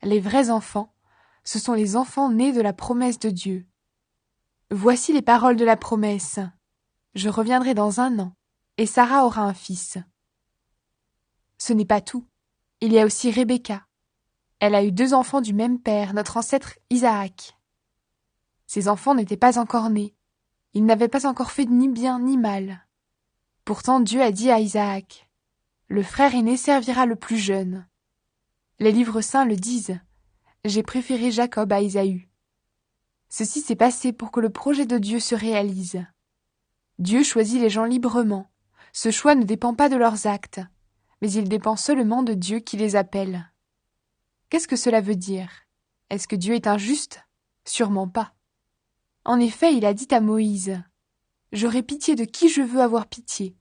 Les vrais enfants, ce sont les enfants nés de la promesse de Dieu. Voici les paroles de la promesse. Je reviendrai dans 1 an, et Sarah aura un fils. Ce n'est pas tout. Il y a aussi Rebecca. Elle a eu 2 enfants du même père, notre ancêtre Isaac. Ces enfants n'étaient pas encore nés. Ils n'avaient pas encore fait ni bien ni mal. Pourtant Dieu a dit à Isaac, « Le frère aîné servira le plus jeune. » Les livres saints le disent. J'ai préféré Jacob à Ésaü. Ceci s'est passé pour que le projet de Dieu se réalise. Dieu choisit les gens librement. Ce choix ne dépend pas de leurs actes, mais il dépend seulement de Dieu qui les appelle. Qu'est-ce que cela veut dire? Est-ce que Dieu est injuste? Sûrement pas. En effet, il a dit à Moïse, « J'aurai pitié de qui je veux avoir pitié.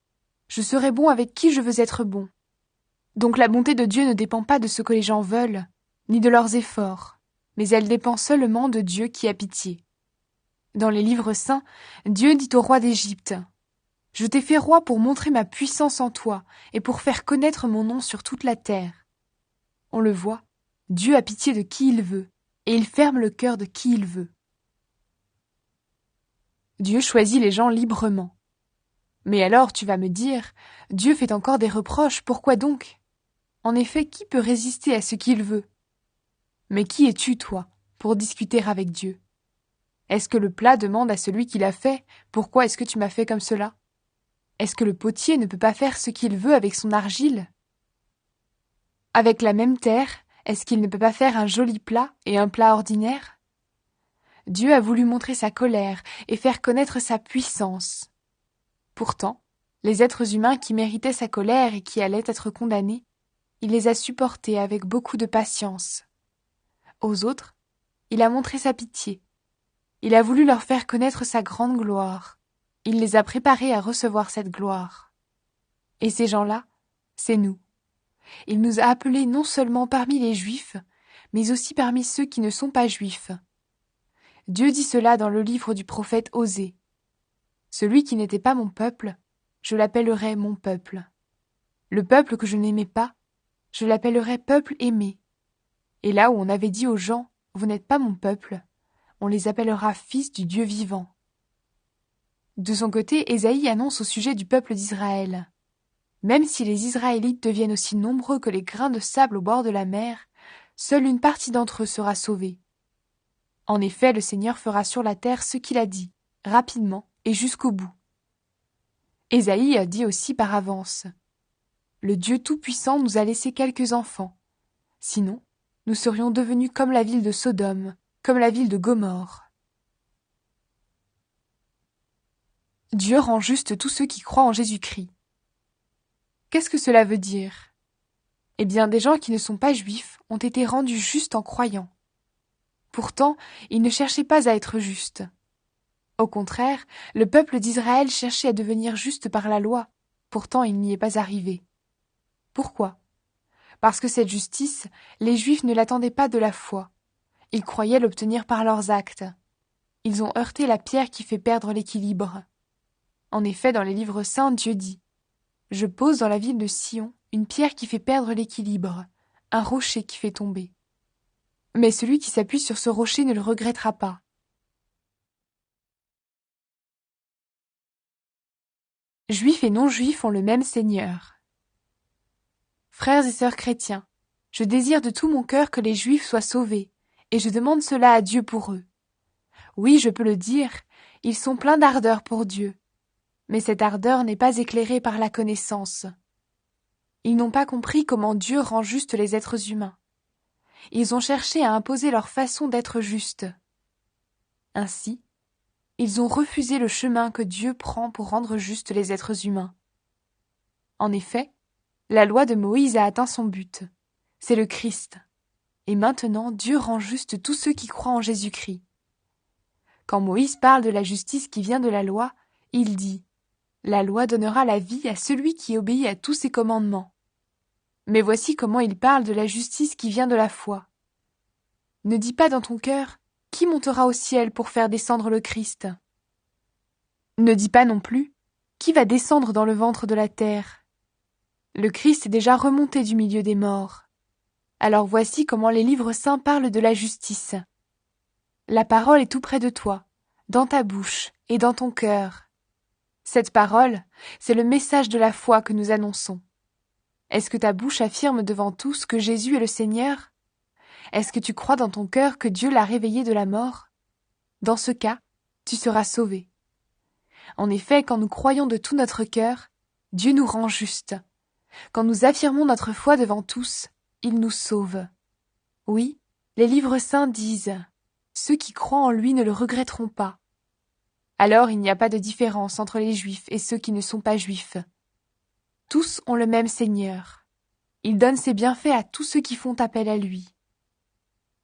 Je serai bon avec qui je veux être bon. » Donc la bonté de Dieu ne dépend pas de ce que les gens veulent, ni de leurs efforts, mais elle dépend seulement de Dieu qui a pitié. Dans les livres saints, Dieu dit au roi d'Égypte, « Je t'ai fait roi pour montrer ma puissance en toi et pour faire connaître mon nom sur toute la terre. » On le voit, Dieu a pitié de qui il veut, et il ferme le cœur de qui il veut. Dieu choisit les gens librement. Mais alors, tu vas me dire, Dieu fait encore des reproches, pourquoi donc? En effet, qui peut résister à ce qu'il veut? Mais qui es-tu, toi, pour discuter avec Dieu? Est-ce que le plat demande à celui qui l'a fait, pourquoi est-ce que tu m'as fait comme cela? Est-ce que le potier ne peut pas faire ce qu'il veut avec son argile? Avec la même terre, est-ce qu'il ne peut pas faire un joli plat et un plat ordinaire? Dieu a voulu montrer sa colère et faire connaître sa puissance. Pourtant, les êtres humains qui méritaient sa colère et qui allaient être condamnés, il les a supportés avec beaucoup de patience. Aux autres, il a montré sa pitié. Il a voulu leur faire connaître sa grande gloire. Il les a préparés à recevoir cette gloire. Et ces gens-là, c'est nous. Il nous a appelés non seulement parmi les Juifs, mais aussi parmi ceux qui ne sont pas Juifs. Dieu dit cela dans le livre du prophète Osée. Celui qui n'était pas mon peuple, je l'appellerai mon peuple. Le peuple que je n'aimais pas, je l'appellerai peuple aimé. Et là où on avait dit aux gens, vous n'êtes pas mon peuple, on les appellera fils du Dieu vivant. De son côté, Ésaïe annonce au sujet du peuple d'Israël. Même si les Israélites deviennent aussi nombreux que les grains de sable au bord de la mer, seule une partie d'entre eux sera sauvée. En effet, le Seigneur fera sur la terre ce qu'il a dit, rapidement et jusqu'au bout. Ésaïe a dit aussi par avance, « Le Dieu Tout-Puissant nous a laissé quelques enfants. Sinon, nous serions devenus comme la ville de Sodome, comme la ville de Gomorrhe. » Dieu rend juste tous ceux qui croient en Jésus-Christ. Qu'est-ce que cela veut dire? Eh bien, des gens qui ne sont pas juifs ont été rendus justes en croyant. Pourtant, ils ne cherchaient pas à être justes. Au contraire, le peuple d'Israël cherchait à devenir juste par la loi, pourtant il n'y est pas arrivé. Pourquoi? Parce que cette justice, les Juifs ne l'attendaient pas de la foi. Ils croyaient l'obtenir par leurs actes. Ils ont heurté la pierre qui fait perdre l'équilibre. En effet, dans les livres saints, Dieu dit « Je pose dans la ville de Sion une pierre qui fait perdre l'équilibre, un rocher qui fait tomber. Mais celui qui s'appuie sur ce rocher ne le regrettera pas. » Juifs et non-juifs ont le même Seigneur. Frères et sœurs chrétiens, je désire de tout mon cœur que les Juifs soient sauvés, et je demande cela à Dieu pour eux. Oui, je peux le dire, ils sont pleins d'ardeur pour Dieu, mais cette ardeur n'est pas éclairée par la connaissance. Ils n'ont pas compris comment Dieu rend juste les êtres humains. Ils ont cherché à imposer leur façon d'être juste. Ainsi, ils ont refusé le chemin que Dieu prend pour rendre justes les êtres humains. En effet, la loi de Moïse a atteint son but. C'est le Christ. Et maintenant, Dieu rend juste tous ceux qui croient en Jésus-Christ. Quand Moïse parle de la justice qui vient de la loi, il dit « La loi donnera la vie à celui qui obéit à tous ses commandements. » Mais voici comment il parle de la justice qui vient de la foi. Ne dis pas dans ton cœur « Qui montera au ciel pour faire descendre le Christ ?» Ne dis pas non plus « Qui va descendre dans le ventre de la terre ?» Le Christ est déjà remonté du milieu des morts. Alors voici comment les livres saints parlent de la justice. La parole est tout près de toi, dans ta bouche et dans ton cœur. Cette parole, c'est le message de la foi que nous annonçons. Est-ce que ta bouche affirme devant tous que Jésus est le Seigneur? Est-ce que tu crois dans ton cœur que Dieu l'a réveillé de la mort? Dans ce cas, tu seras sauvé. En effet, quand nous croyons de tout notre cœur, Dieu nous rend justes. Quand nous affirmons notre foi devant tous, il nous sauve. Oui, les livres saints disent « Ceux qui croient en lui ne le regretteront pas ». Alors il n'y a pas de différence entre les Juifs et ceux qui ne sont pas Juifs. Tous ont le même Seigneur. Il donne ses bienfaits à tous ceux qui font appel à lui.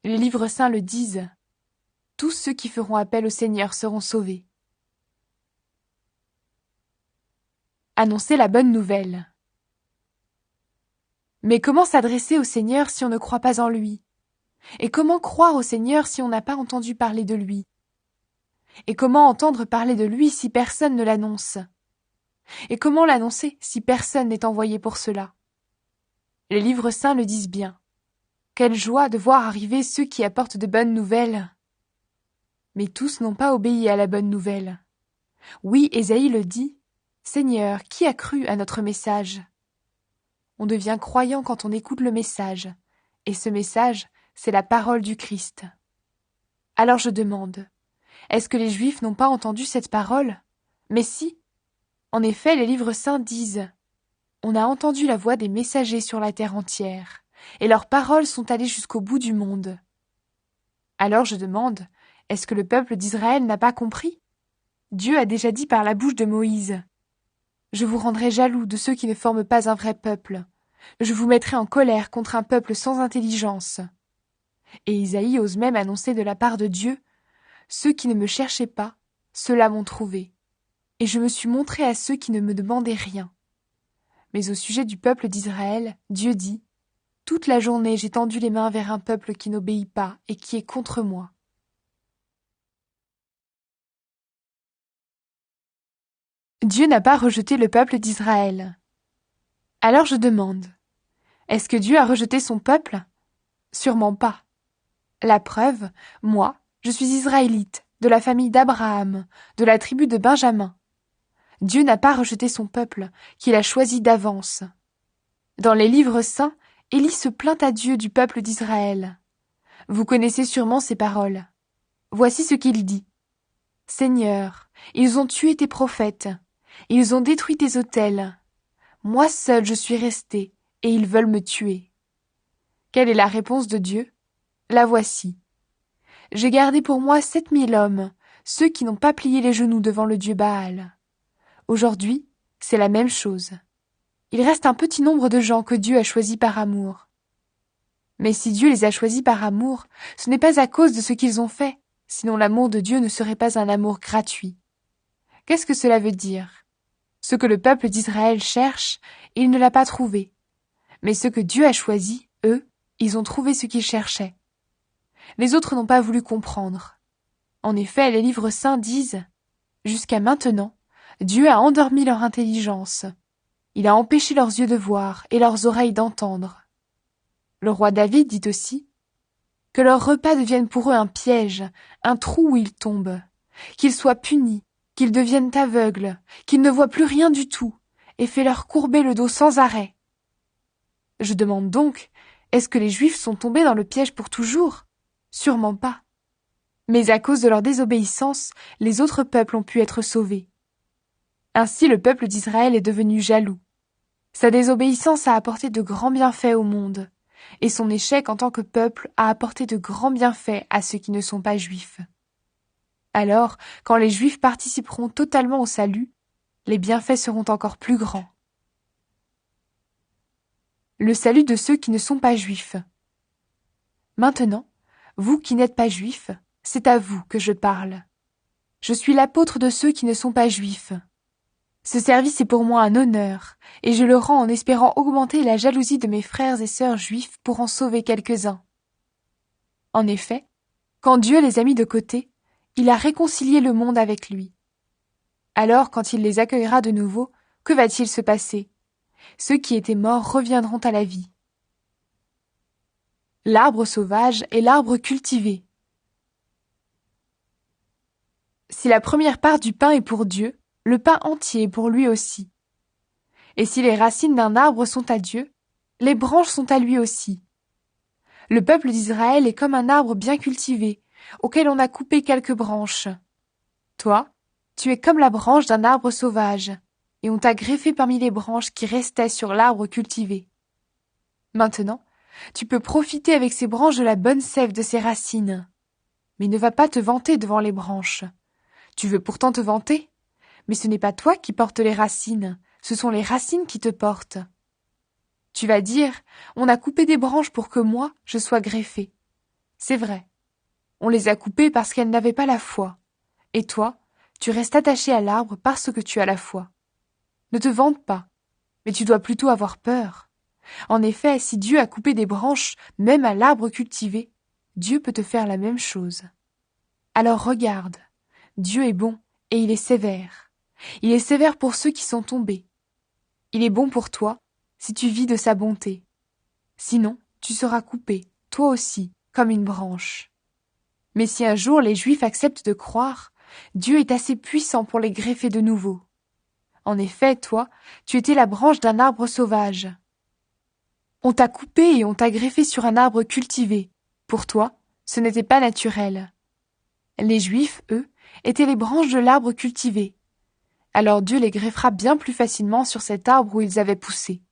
Les livres saints le disent. Tous ceux qui feront appel au Seigneur seront sauvés. Annoncer la bonne nouvelle. Mais comment s'adresser au Seigneur si on ne croit pas en lui? Et comment croire au Seigneur si on n'a pas entendu parler de lui? Et comment entendre parler de lui si personne ne l'annonce? Et comment l'annoncer si personne n'est envoyé pour cela? Les livres saints le disent bien. Quelle joie de voir arriver ceux qui apportent de bonnes nouvelles! Mais tous n'ont pas obéi à la bonne nouvelle. Oui, Ésaïe le dit. Seigneur, qui a cru à notre message? On devient croyant quand on écoute le message. Et ce message, c'est la parole du Christ. Alors je demande, est-ce que les Juifs n'ont pas entendu cette parole? Mais si. En effet, les livres saints disent « On a entendu la voix des messagers sur la terre entière, et leurs paroles sont allées jusqu'au bout du monde. » Alors je demande, est-ce que le peuple d'Israël n'a pas compris? Dieu a déjà dit par la bouche de Moïse « Je vous rendrai jaloux de ceux qui ne forment pas un vrai peuple. Je vous mettrai en colère contre un peuple sans intelligence. » Et Isaïe ose même annoncer de la part de Dieu « Ceux qui ne me cherchaient pas, ceux-là m'ont trouvé. Et je me suis montré à ceux qui ne me demandaient rien. » Mais au sujet du peuple d'Israël, Dieu dit « Toute la journée j'ai tendu les mains vers un peuple qui n'obéit pas et qui est contre moi. » Dieu n'a pas rejeté le peuple d'Israël. Alors je demande, est-ce que Dieu a rejeté son peuple? Sûrement pas. La preuve, moi, je suis israélite, de la famille d'Abraham, de la tribu de Benjamin. Dieu n'a pas rejeté son peuple, qu'il a choisi d'avance. Dans les livres saints, Élie se plaint à Dieu du peuple d'Israël. Vous connaissez sûrement ces paroles. Voici ce qu'il dit. « Seigneur, ils ont tué tes prophètes, ils ont détruit tes autels. Moi seul je suis resté, et ils veulent me tuer. » Quelle est la réponse de Dieu? La voici. « J'ai gardé pour moi 7000 hommes, ceux qui n'ont pas plié les genoux devant le dieu Baal. » Aujourd'hui, c'est la même chose. Il reste un petit nombre de gens que Dieu a choisis par amour. Mais si Dieu les a choisis par amour, ce n'est pas à cause de ce qu'ils ont fait, sinon l'amour de Dieu ne serait pas un amour gratuit. Qu'est-ce que cela veut dire? Ce que le peuple d'Israël cherche, il ne l'a pas trouvé. Mais ce que Dieu a choisi, eux, ils ont trouvé ce qu'ils cherchaient. Les autres n'ont pas voulu comprendre. En effet, les livres saints disent « Jusqu'à maintenant, Dieu a endormi leur intelligence. Il a empêché leurs yeux de voir et leurs oreilles d'entendre. » Le roi David dit aussi « Que leur repas devienne pour eux un piège, un trou où ils tombent, qu'ils soient punis, qu'ils deviennent aveugles, qu'ils ne voient plus rien du tout, et fais-leur courber le dos sans arrêt. » Je demande donc, est-ce que les Juifs sont tombés dans le piège pour toujours? Sûrement pas. Mais à cause de leur désobéissance, les autres peuples ont pu être sauvés. Ainsi le peuple d'Israël est devenu jaloux. Sa désobéissance a apporté de grands bienfaits au monde, et son échec en tant que peuple a apporté de grands bienfaits à ceux qui ne sont pas juifs. Alors, quand les Juifs participeront totalement au salut, les bienfaits seront encore plus grands. Le salut de ceux qui ne sont pas juifs. Maintenant, vous qui n'êtes pas juifs, c'est à vous que je parle. Je suis l'apôtre de ceux qui ne sont pas juifs. Ce service est pour moi un honneur, et je le rends en espérant augmenter la jalousie de mes frères et sœurs juifs pour en sauver quelques-uns. En effet, quand Dieu les a mis de côté, il a réconcilié le monde avec lui. Alors, quand il les accueillera de nouveau, que va-t-il se passer? Ceux qui étaient morts reviendront à la vie. L'arbre sauvage et l'arbre cultivé. Si la première part du pain est pour Dieu, le pain entier est pour lui aussi. Et si les racines d'un arbre sont à Dieu, les branches sont à lui aussi. Le peuple d'Israël est comme un arbre bien cultivé, auquel on a coupé quelques branches. Toi, tu es comme la branche d'un arbre sauvage, et on t'a greffé parmi les branches qui restaient sur l'arbre cultivé. Maintenant, tu peux profiter avec ces branches de la bonne sève de ses racines. Mais ne va pas te vanter devant les branches. Tu veux pourtant te vanter, mais ce n'est pas toi qui portes les racines, ce sont les racines qui te portent. Tu vas dire, on a coupé des branches pour que moi, je sois greffé. C'est vrai. On les a coupées parce qu'elles n'avaient pas la foi. Et toi, tu restes attaché à l'arbre parce que tu as la foi. Ne te vante pas, mais tu dois plutôt avoir peur. En effet, si Dieu a coupé des branches, même à l'arbre cultivé, Dieu peut te faire la même chose. Alors regarde, Dieu est bon et il est sévère. Il est sévère pour ceux qui sont tombés. Il est bon pour toi si tu vis de sa bonté. Sinon, tu seras coupé, toi aussi, comme une branche. Mais si un jour les Juifs acceptent de croire, Dieu est assez puissant pour les greffer de nouveau. En effet, toi, tu étais la branche d'un arbre sauvage. On t'a coupé et on t'a greffé sur un arbre cultivé. Pour toi, ce n'était pas naturel. Les Juifs, eux, étaient les branches de l'arbre cultivé. Alors Dieu les greffera bien plus facilement sur cet arbre où ils avaient poussé.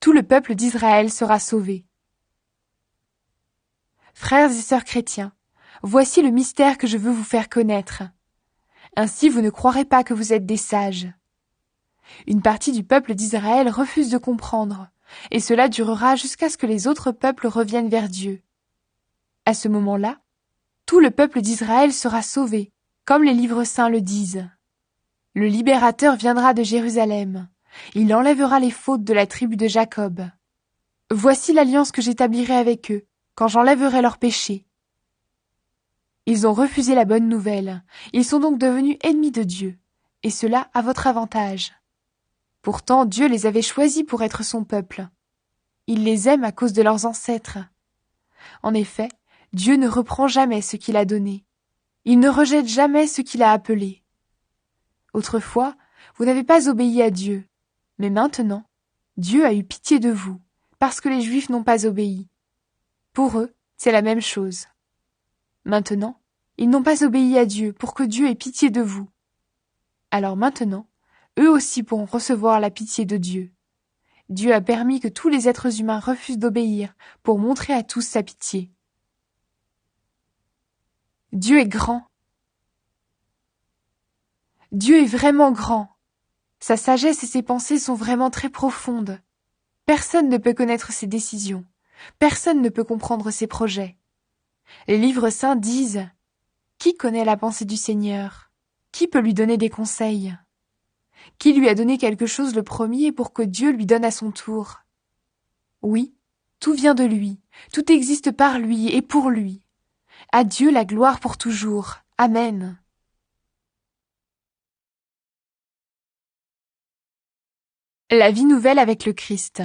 Tout le peuple d'Israël sera sauvé. Frères et sœurs chrétiens, voici le mystère que je veux vous faire connaître. Ainsi vous ne croirez pas que vous êtes des sages. Une partie du peuple d'Israël refuse de comprendre, et cela durera jusqu'à ce que les autres peuples reviennent vers Dieu. À ce moment-là, tout le peuple d'Israël sera sauvé, comme les livres saints le disent. Le libérateur viendra de Jérusalem. Il enlèvera les fautes de la tribu de Jacob. Voici l'alliance que j'établirai avec eux, quand j'enlèverai leurs péchés. Ils ont refusé la bonne nouvelle. Ils sont donc devenus ennemis de Dieu, et cela à votre avantage. Pourtant, Dieu les avait choisis pour être son peuple. Il les aime à cause de leurs ancêtres. En effet, Dieu ne reprend jamais ce qu'il a donné. Il ne rejette jamais ce qu'il a appelé. Autrefois, vous n'avez pas obéi à Dieu, mais maintenant, Dieu a eu pitié de vous, parce que les Juifs n'ont pas obéi. Pour eux, c'est la même chose. Maintenant, ils n'ont pas obéi à Dieu pour que Dieu ait pitié de vous. Alors maintenant, eux aussi pourront recevoir la pitié de Dieu. Dieu a permis que tous les êtres humains refusent d'obéir pour montrer à tous sa pitié. Dieu est grand. Dieu est vraiment grand. Sa sagesse et ses pensées sont vraiment très profondes. Personne ne peut connaître ses décisions. Personne ne peut comprendre ses projets. Les livres saints disent « Qui connaît la pensée du Seigneur? Qui peut lui donner des conseils? Qui lui a donné quelque chose le premier pour que Dieu lui donne à son tour? Oui, tout vient de lui, tout existe par lui et pour lui. À Dieu la gloire pour toujours. Amen. » La vie nouvelle avec le Christ.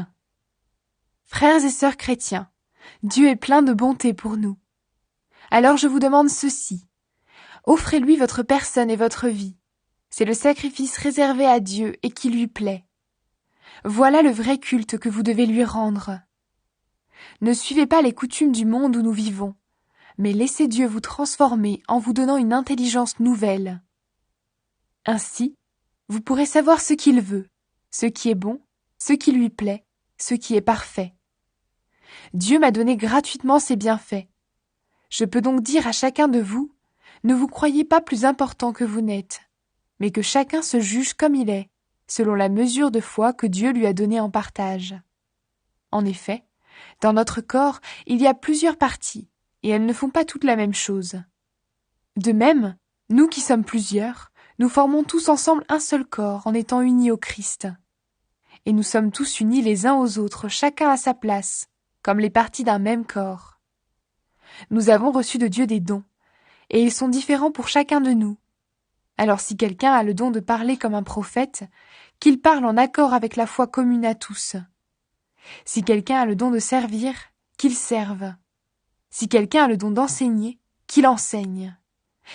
Frères et sœurs chrétiens, Dieu est plein de bonté pour nous. Alors je vous demande ceci. Offrez-lui votre personne et votre vie. C'est le sacrifice réservé à Dieu et qui lui plaît. Voilà le vrai culte que vous devez lui rendre. Ne suivez pas les coutumes du monde où nous vivons, mais laissez Dieu vous transformer en vous donnant une intelligence nouvelle. Ainsi, vous pourrez savoir ce qu'il veut, ce qui est bon, ce qui lui plaît, ce qui est parfait. Dieu m'a donné gratuitement ses bienfaits. Je peux donc dire à chacun de vous, ne vous croyez pas plus important que vous n'êtes, mais que chacun se juge comme il est, selon la mesure de foi que Dieu lui a donnée en partage. En effet, dans notre corps, il y a plusieurs parties, et elles ne font pas toutes la même chose. De même, nous qui sommes plusieurs, nous formons tous ensemble un seul corps en étant unis au Christ. Et nous sommes tous unis les uns aux autres, chacun à sa place, comme les parties d'un même corps. Nous avons reçu de Dieu des dons, et ils sont différents pour chacun de nous. Alors si quelqu'un a le don de parler comme un prophète, qu'il parle en accord avec la foi commune à tous. Si quelqu'un a le don de servir, qu'il serve. Si quelqu'un a le don d'enseigner, qu'il enseigne.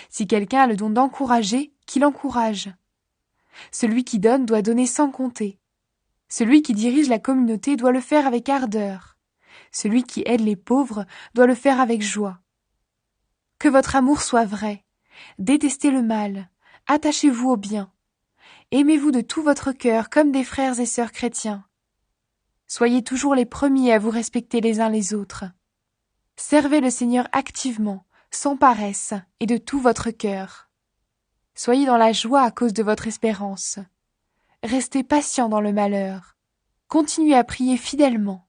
Si quelqu'un a le don d'encourager, qu'il encourage. Celui qui donne doit donner sans compter. Celui qui dirige la communauté doit le faire avec ardeur. Celui qui aide les pauvres doit le faire avec joie. Que votre amour soit vrai. Détestez le mal. Attachez-vous au bien. Aimez-vous de tout votre cœur comme des frères et sœurs chrétiens. Soyez toujours les premiers à vous respecter les uns les autres. Servez le Seigneur activement, sans paresse et de tout votre cœur. Soyez dans la joie à cause de votre espérance. Restez patient dans le malheur. Continuez à prier fidèlement.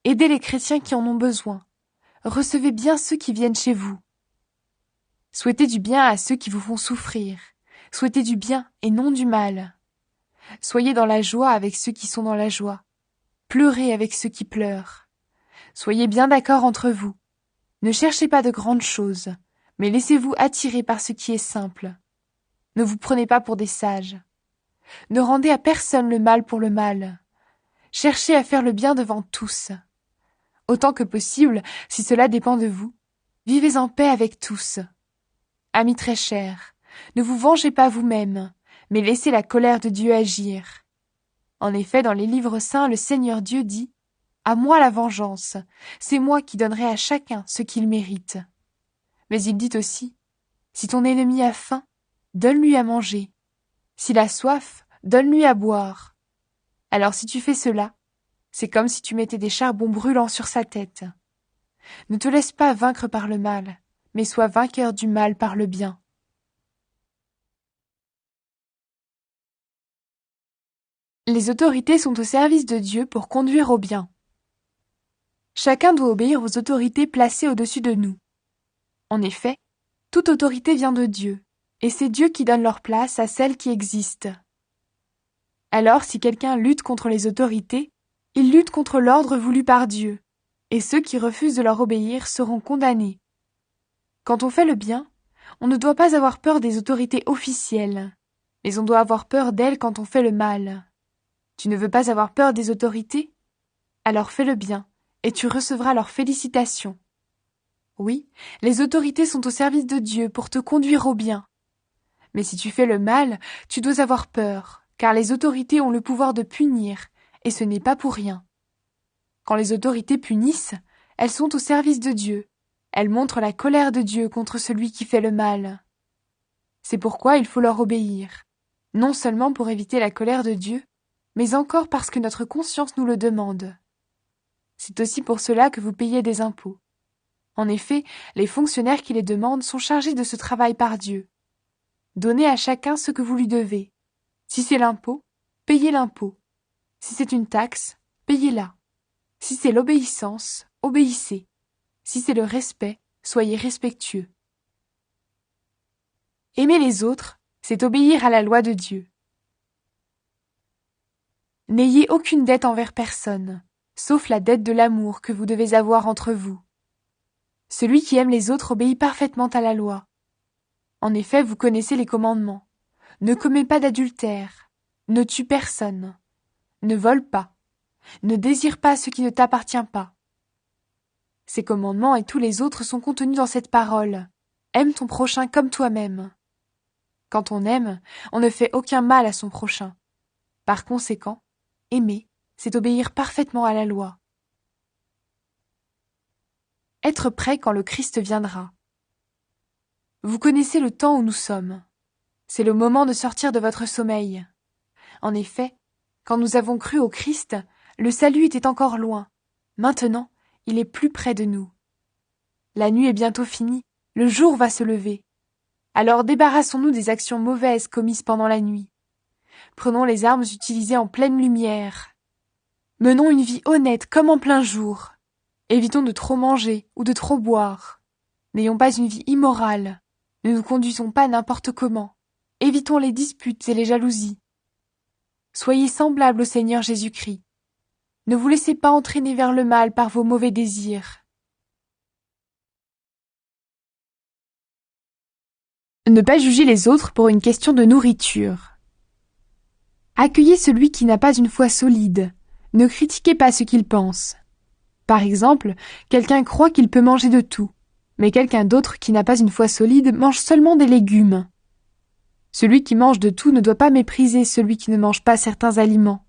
Aidez les chrétiens qui en ont besoin. Recevez bien ceux qui viennent chez vous. Souhaitez du bien à ceux qui vous font souffrir. Souhaitez du bien et non du mal. Soyez dans la joie avec ceux qui sont dans la joie. Pleurez avec ceux qui pleurent. Soyez bien d'accord entre vous. Ne cherchez pas de grandes choses, mais laissez-vous attirer par ce qui est simple. Ne vous prenez pas pour des sages. Ne rendez à personne le mal pour le mal. Cherchez à faire le bien devant tous. Autant que possible, si cela dépend de vous, vivez en paix avec tous. Amis très chers, ne vous vengez pas vous-même, mais laissez la colère de Dieu agir. En effet, dans les livres saints, le Seigneur Dieu dit « À moi la vengeance, c'est moi qui donnerai à chacun ce qu'il mérite. » Mais il dit aussi « Si ton ennemi a faim, donne-lui à manger. S'il a soif, donne-lui à boire. Alors si tu fais cela, c'est comme si tu mettais des charbons brûlants sur sa tête. Ne te laisse pas vaincre par le mal, mais sois vainqueur du mal par le bien. » Les autorités sont au service de Dieu pour conduire au bien. Chacun doit obéir aux autorités placées au-dessus de nous. En effet, toute autorité vient de Dieu, et c'est Dieu qui donne leur place à celles qui existent. Alors, si quelqu'un lutte contre les autorités, il lutte contre l'ordre voulu par Dieu, et ceux qui refusent de leur obéir seront condamnés. Quand on fait le bien, on ne doit pas avoir peur des autorités officielles, mais on doit avoir peur d'elles quand on fait le mal. Tu ne veux pas avoir peur des autorités? Alors fais le bien, et tu recevras leurs félicitations. Oui, les autorités sont au service de Dieu pour te conduire au bien. Mais si tu fais le mal, tu dois avoir peur, car les autorités ont le pouvoir de punir, et ce n'est pas pour rien. Quand les autorités punissent, elles sont au service de Dieu. Elles montrent la colère de Dieu contre celui qui fait le mal. C'est pourquoi il faut leur obéir, non seulement pour éviter la colère de Dieu, mais encore parce que notre conscience nous le demande. C'est aussi pour cela que vous payez des impôts. En effet, les fonctionnaires qui les demandent sont chargés de ce travail par Dieu. Donnez à chacun ce que vous lui devez. Si c'est l'impôt, payez l'impôt. Si c'est une taxe, payez-la. Si c'est l'obéissance, obéissez. Si c'est le respect, soyez respectueux. Aimer les autres, c'est obéir à la loi de Dieu. N'ayez aucune dette envers personne, sauf la dette de l'amour que vous devez avoir entre vous. Celui qui aime les autres obéit parfaitement à la loi. En effet, vous connaissez les commandements. Ne commets pas d'adultère, ne tue personne, ne vole pas, ne désire pas ce qui ne t'appartient pas. Ces commandements et tous les autres sont contenus dans cette parole. Aime ton prochain comme toi-même. Quand on aime, on ne fait aucun mal à son prochain. Par conséquent, aimer, c'est obéir parfaitement à la loi. Être prêt quand le Christ viendra. Vous connaissez le temps où nous sommes. C'est le moment de sortir de votre sommeil. En effet, quand nous avons cru au Christ, le salut était encore loin. Maintenant, il est plus près de nous. La nuit est bientôt finie, le jour va se lever. Alors débarrassons-nous des actions mauvaises commises pendant la nuit. Prenons les armes utilisées en pleine lumière. Menons une vie honnête comme en plein jour. Évitons de trop manger ou de trop boire. N'ayons pas une vie immorale. Ne nous conduisons pas n'importe comment. Évitons les disputes et les jalousies. Soyez semblables au Seigneur Jésus-Christ. Ne vous laissez pas entraîner vers le mal par vos mauvais désirs. Ne pas juger les autres pour une question de nourriture. Accueillez celui qui n'a pas une foi solide. Ne critiquez pas ce qu'il pense. Par exemple, quelqu'un croit qu'il peut manger de tout, mais quelqu'un d'autre qui n'a pas une foi solide mange seulement des légumes. Celui qui mange de tout ne doit pas mépriser celui qui ne mange pas certains aliments.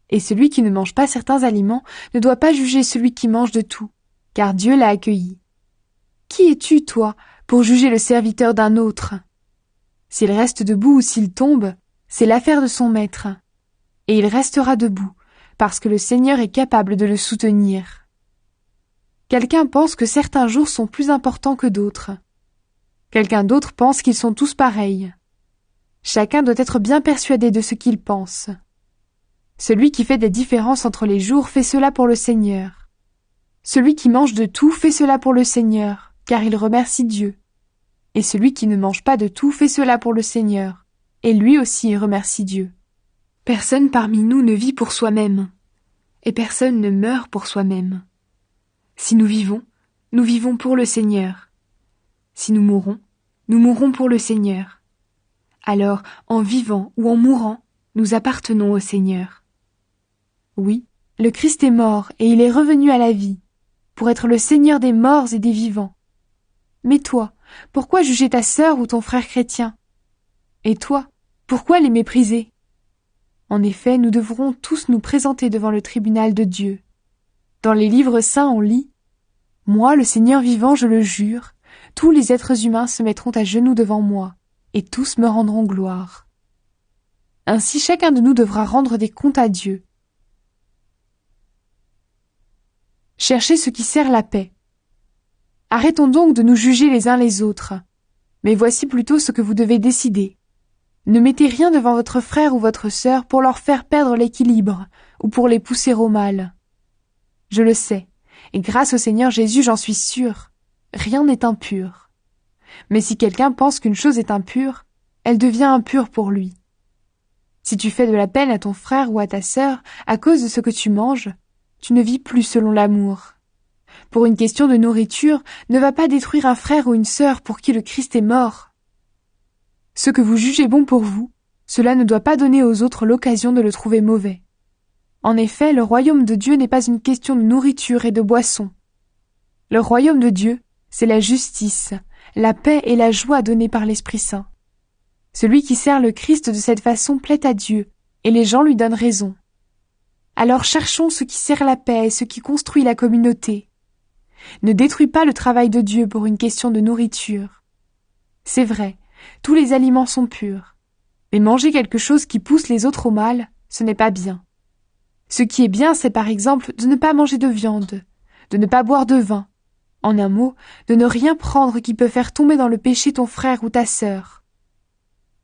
Et celui qui ne mange pas certains aliments ne doit pas juger celui qui mange de tout, car Dieu l'a accueilli. Qui es-tu, toi, pour juger le serviteur d'un autre? S'il reste debout ou s'il tombe, c'est l'affaire de son maître. Et il restera debout, parce que le Seigneur est capable de le soutenir. Quelqu'un pense que certains jours sont plus importants que d'autres. Quelqu'un d'autre pense qu'ils sont tous pareils. Chacun doit être bien persuadé de ce qu'il pense. Celui qui fait des différences entre les jours fait cela pour le Seigneur. Celui qui mange de tout fait cela pour le Seigneur, car il remercie Dieu. Et celui qui ne mange pas de tout fait cela pour le Seigneur, et lui aussi remercie Dieu. Personne parmi nous ne vit pour soi-même, et personne ne meurt pour soi-même. Si nous vivons pour le Seigneur. Si nous mourrons pour le Seigneur. Alors, en vivant ou en mourant, nous appartenons au Seigneur. Oui, le Christ est mort et il est revenu à la vie, pour être le Seigneur des morts et des vivants. Mais toi, pourquoi juger ta sœur ou ton frère chrétien? Et toi, pourquoi les mépriser? En effet, nous devrons tous nous présenter devant le tribunal de Dieu. Dans les livres saints, on lit « Moi, le Seigneur vivant, je le jure, tous les êtres humains se mettront à genoux devant moi, et tous me rendront gloire. » Ainsi, chacun de nous devra rendre des comptes à Dieu. Cherchez ce qui sert la paix. Arrêtons donc de nous juger les uns les autres. Mais voici plutôt ce que vous devez décider. Ne mettez rien devant votre frère ou votre sœur pour leur faire perdre l'équilibre ou pour les pousser au mal. Je le sais, et grâce au Seigneur Jésus, j'en suis sûre, rien n'est impur. Mais si quelqu'un pense qu'une chose est impure, elle devient impure pour lui. Si tu fais de la peine à ton frère ou à ta sœur à cause de ce que tu manges, tu ne vis plus selon l'amour. Pour une question de nourriture, ne va pas détruire un frère ou une sœur pour qui le Christ est mort. Ce que vous jugez bon pour vous, cela ne doit pas donner aux autres l'occasion de le trouver mauvais. En effet, le royaume de Dieu n'est pas une question de nourriture et de boisson. Le royaume de Dieu, c'est la justice, la paix et la joie donnée par l'Esprit Saint. Celui qui sert le Christ de cette façon plaît à Dieu, et les gens lui donnent raison. Alors cherchons ce qui sert la paix et ce qui construit la communauté. Ne détruis pas le travail de Dieu pour une question de nourriture. C'est vrai, tous les aliments sont purs, mais manger quelque chose qui pousse les autres au mal, ce n'est pas bien. Ce qui est bien, c'est par exemple de ne pas manger de viande, de ne pas boire de vin, en un mot, de ne rien prendre qui peut faire tomber dans le péché ton frère ou ta sœur.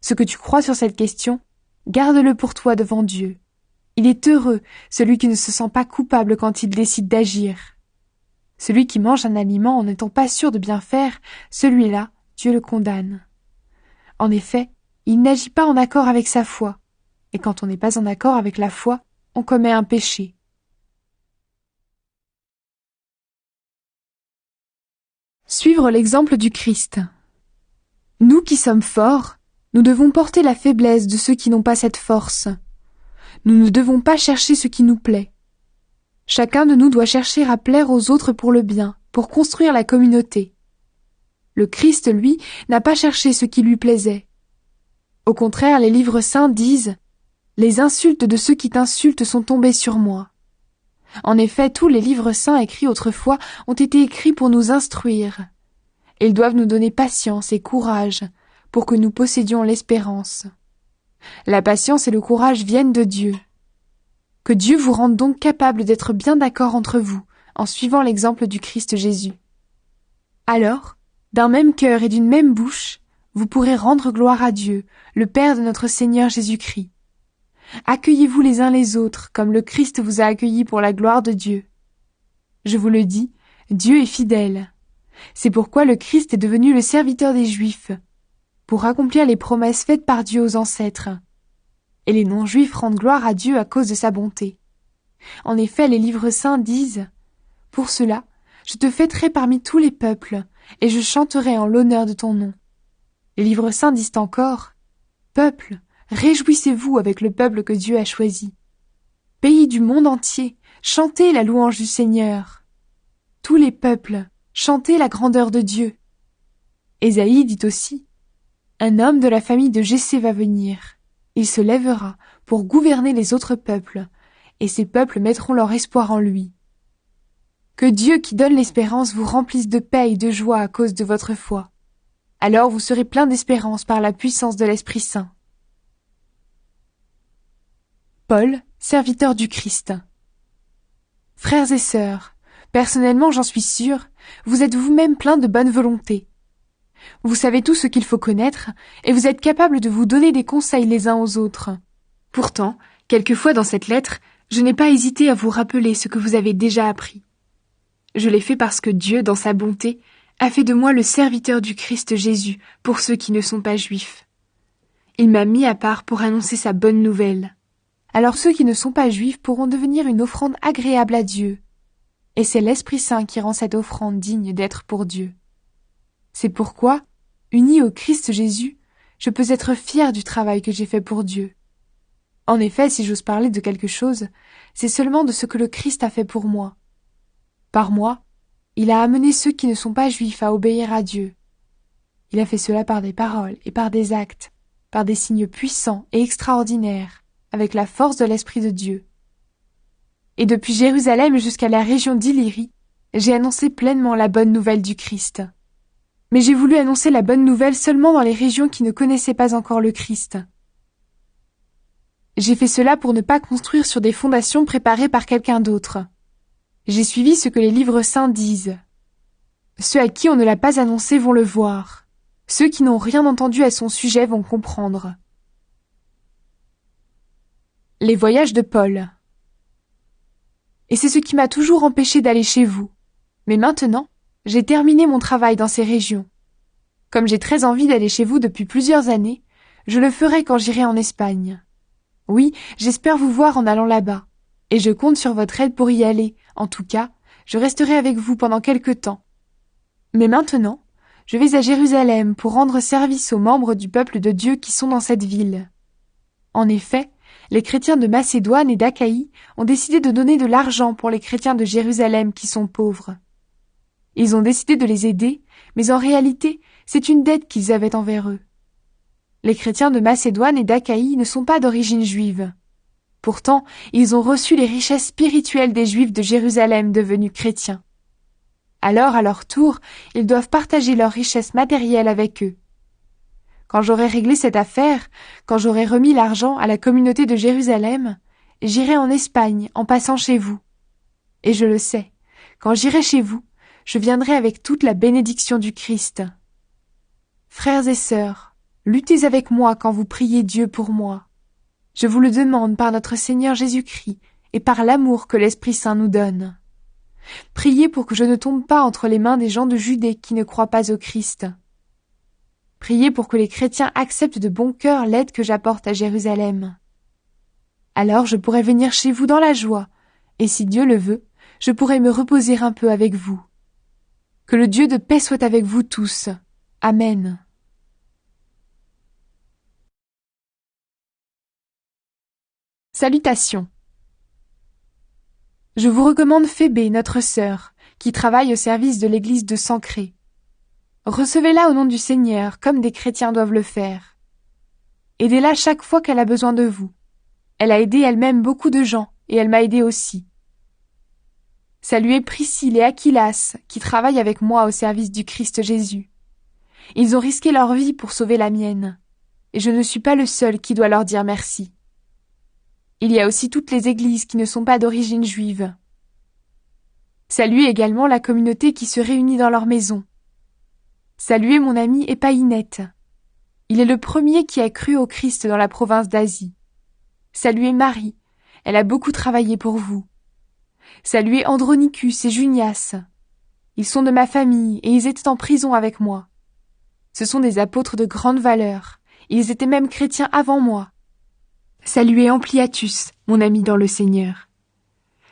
Ce que tu crois sur cette question, garde-le pour toi devant Dieu. Il est heureux, celui qui ne se sent pas coupable quand il décide d'agir. Celui qui mange un aliment en n'étant pas sûr de bien faire, celui-là, Dieu le condamne. En effet, il n'agit pas en accord avec sa foi, et quand on n'est pas en accord avec la foi, on commet un péché. Suivre l'exemple du Christ. Nous qui sommes forts, nous devons porter la faiblesse de ceux qui n'ont pas cette force. Nous ne devons pas chercher ce qui nous plaît. Chacun de nous doit chercher à plaire aux autres pour le bien, pour construire la communauté. Le Christ, lui, n'a pas cherché ce qui lui plaisait. Au contraire, les livres saints disent « Les insultes de ceux qui t'insultent sont tombées sur moi ». En effet, tous les livres saints écrits autrefois ont été écrits pour nous instruire. Ils doivent nous donner patience et courage pour que nous possédions l'espérance. La patience et le courage viennent de Dieu. Que Dieu vous rende donc capable d'être bien d'accord entre vous, en suivant l'exemple du Christ Jésus. Alors, d'un même cœur et d'une même bouche, vous pourrez rendre gloire à Dieu, le Père de notre Seigneur Jésus-Christ. Accueillez-vous les uns les autres, comme le Christ vous a accueillis pour la gloire de Dieu. Je vous le dis, Dieu est fidèle. C'est pourquoi le Christ est devenu le serviteur des Juifs, pour accomplir les promesses faites par Dieu aux ancêtres. Et les non-juifs rendent gloire à Dieu à cause de sa bonté. En effet, les livres saints disent « Pour cela, je te fêterai parmi tous les peuples, et je chanterai en l'honneur de ton nom. Les livres saints disent encore « Peuple, réjouissez-vous avec le peuple que Dieu a choisi. Pays du monde entier, chantez la louange du Seigneur. Tous les peuples, chantez la grandeur de Dieu. » Ésaïe dit aussi « Un homme de la famille de Jessé va venir. Il se lèvera pour gouverner les autres peuples, et ces peuples mettront leur espoir en lui. » Que Dieu qui donne l'espérance vous remplisse de paix et de joie à cause de votre foi. Alors vous serez plein d'espérance par la puissance de l'Esprit Saint. Paul, serviteur du Christ. Frères et sœurs, personnellement j'en suis sûr, vous êtes vous-même pleins de bonne volonté. Vous savez tout ce qu'il faut connaître, et vous êtes capables de vous donner des conseils les uns aux autres. Pourtant, quelquefois dans cette lettre, je n'ai pas hésité à vous rappeler ce que vous avez déjà appris. Je l'ai fait parce que Dieu, dans sa bonté, a fait de moi le serviteur du Christ Jésus pour ceux qui ne sont pas juifs. Il m'a mis à part pour annoncer sa bonne nouvelle. Alors ceux qui ne sont pas juifs pourront devenir une offrande agréable à Dieu. Et c'est l'Esprit Saint qui rend cette offrande digne d'être pour Dieu. C'est pourquoi, uni au Christ Jésus, je peux être fier du travail que j'ai fait pour Dieu. En effet, si j'ose parler de quelque chose, c'est seulement de ce que le Christ a fait pour moi. Par moi, il a amené ceux qui ne sont pas juifs à obéir à Dieu. Il a fait cela par des paroles et par des actes, par des signes puissants et extraordinaires, avec la force de l'Esprit de Dieu. Et depuis Jérusalem jusqu'à la région d'Illyrie, j'ai annoncé pleinement la bonne nouvelle du Christ. Mais j'ai voulu annoncer la bonne nouvelle seulement dans les régions qui ne connaissaient pas encore le Christ. J'ai fait cela pour ne pas construire sur des fondations préparées par quelqu'un d'autre. J'ai suivi ce que les livres saints disent. Ceux à qui on ne l'a pas annoncé vont le voir. Ceux qui n'ont rien entendu à son sujet vont comprendre. Les voyages de Paul. Et c'est ce qui m'a toujours empêché d'aller chez vous. Mais maintenant, j'ai terminé mon travail dans ces régions. Comme j'ai très envie d'aller chez vous depuis plusieurs années, je le ferai quand j'irai en Espagne. Oui, j'espère vous voir en allant là-bas. Et je compte sur votre aide pour y aller. En tout cas, je resterai avec vous pendant quelque temps. Mais maintenant, je vais à Jérusalem pour rendre service aux membres du peuple de Dieu qui sont dans cette ville. En effet, les chrétiens de Macédoine et d'Achaïe ont décidé de donner de l'argent pour les chrétiens de Jérusalem qui sont pauvres. Ils ont décidé de les aider, mais en réalité, c'est une dette qu'ils avaient envers eux. Les chrétiens de Macédoine et d'Achaïe ne sont pas d'origine juive. Pourtant, ils ont reçu les richesses spirituelles des Juifs de Jérusalem devenus chrétiens. Alors, à leur tour, ils doivent partager leurs richesses matérielles avec eux. Quand j'aurai réglé cette affaire, quand j'aurai remis l'argent à la communauté de Jérusalem, j'irai en Espagne en passant chez vous. Et je le sais, quand j'irai chez vous, je viendrai avec toute la bénédiction du Christ. Frères et sœurs, luttez avec moi quand vous priez Dieu pour moi. Je vous le demande par notre Seigneur Jésus-Christ et par l'amour que l'Esprit Saint nous donne. Priez pour que je ne tombe pas entre les mains des gens de Judée qui ne croient pas au Christ. Priez pour que les chrétiens acceptent de bon cœur l'aide que j'apporte à Jérusalem. Alors je pourrai venir chez vous dans la joie, et si Dieu le veut, je pourrai me reposer un peu avec vous. Que le Dieu de paix soit avec vous tous. Amen. Salutations. Je vous recommande Phébé, notre sœur, qui travaille au service de l'église de Sancré. Recevez-la au nom du Seigneur, comme des chrétiens doivent le faire. Aidez-la chaque fois qu'elle a besoin de vous. Elle a aidé elle-même beaucoup de gens, et elle m'a aidé aussi. Saluez Priscille et Aquilas, qui travaillent avec moi au service du Christ Jésus. Ils ont risqué leur vie pour sauver la mienne, et je ne suis pas le seul qui doit leur dire merci. Il y a aussi toutes les églises qui ne sont pas d'origine juive. Saluez également la communauté qui se réunit dans leur maison. Saluez mon ami Épaïnette. Il est le premier qui a cru au Christ dans la province d'Asie. Saluez Marie, elle a beaucoup travaillé pour vous. Saluez Andronicus et Junias. Ils sont de ma famille et ils étaient en prison avec moi. Ce sont des apôtres de grande valeur. Ils étaient même chrétiens avant moi. Saluez Ampliatus, mon ami dans le Seigneur.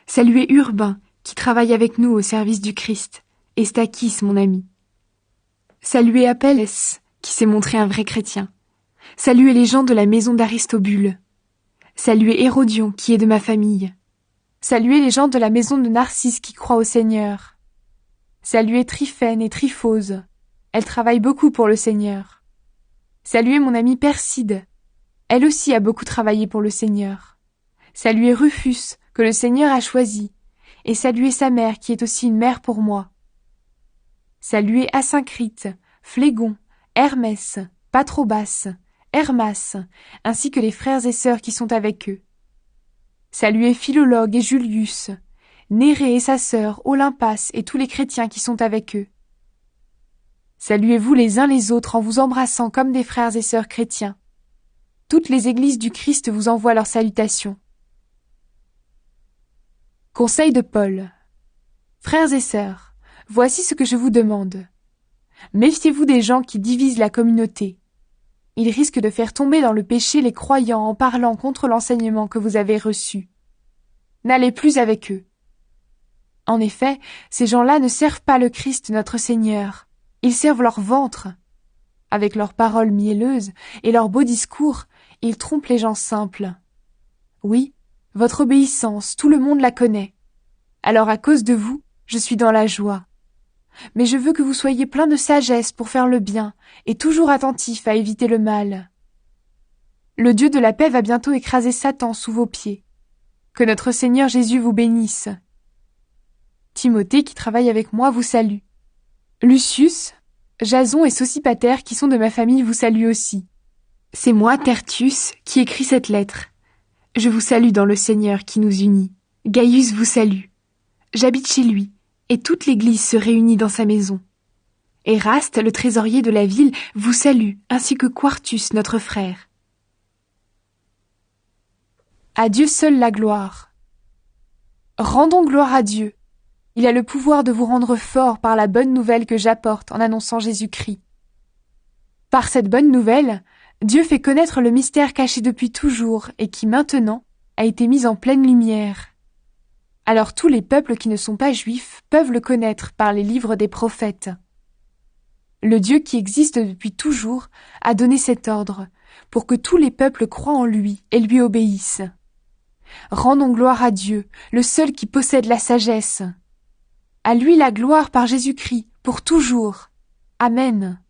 Saluez Urbain, qui travaille avec nous au service du Christ, et Stachys, mon ami. Saluez Apelles, qui s'est montré un vrai chrétien. Saluez les gens de la maison d'Aristobule. Saluez Hérodion, qui est de ma famille. Saluez les gens de la maison de Narcisse qui croient au Seigneur. Saluez Tryphène et Tryphose. Elles travaillent beaucoup pour le Seigneur. Saluez mon amie Perside. Elle aussi a beaucoup travaillé pour le Seigneur. Saluez Rufus, que le Seigneur a choisi, et saluez sa mère qui est aussi une mère pour moi. Saluez Asyncrite, Phlégon, Hermès, Patrobas, Hermas, ainsi que les frères et sœurs qui sont avec eux. Saluez Philologue et Julius, Nérée et sa sœur, Olympas et tous les chrétiens qui sont avec eux. Saluez-vous les uns les autres en vous embrassant comme des frères et sœurs chrétiens. Toutes les églises du Christ vous envoient leurs salutations. Conseil de Paul. Frères et sœurs, voici ce que je vous demande. Méfiez-vous des gens qui divisent la communauté. Ils risquent de faire tomber dans le péché les croyants en parlant contre l'enseignement que vous avez reçu. N'allez plus avec eux. En effet, ces gens-là ne servent pas le Christ notre Seigneur. Ils servent leur ventre. Avec leurs paroles mielleuses et leurs beaux discours, ils trompent les gens simples. Oui, votre obéissance, tout le monde la connaît. Alors à cause de vous, je suis dans la joie. Mais je veux que vous soyez pleins de sagesse pour faire le bien et toujours attentifs à éviter le mal. Le Dieu de la paix va bientôt écraser Satan sous vos pieds. Que notre Seigneur Jésus vous bénisse. Timothée, qui travaille avec moi, vous salue. Lucius, Jason et Sosipater, qui sont de ma famille, vous saluent aussi. C'est moi, Tertius, qui écris cette lettre. Je vous salue dans le Seigneur qui nous unit. Gaius vous salue. J'habite chez lui, et toute l'Église se réunit dans sa maison. Éraste, le trésorier de la ville, vous salue, ainsi que Quartus, notre frère. À Dieu seul la gloire. Rendons gloire à Dieu. Il a le pouvoir de vous rendre fort par la bonne nouvelle que j'apporte en annonçant Jésus-Christ. Par cette bonne nouvelle, Dieu fait connaître le mystère caché depuis toujours et qui maintenant a été mis en pleine lumière. Alors tous les peuples qui ne sont pas juifs peuvent le connaître par les livres des prophètes. Le Dieu qui existe depuis toujours a donné cet ordre pour que tous les peuples croient en lui et lui obéissent. Rendons gloire à Dieu, le seul qui possède la sagesse. À lui la gloire par Jésus-Christ, pour toujours. Amen.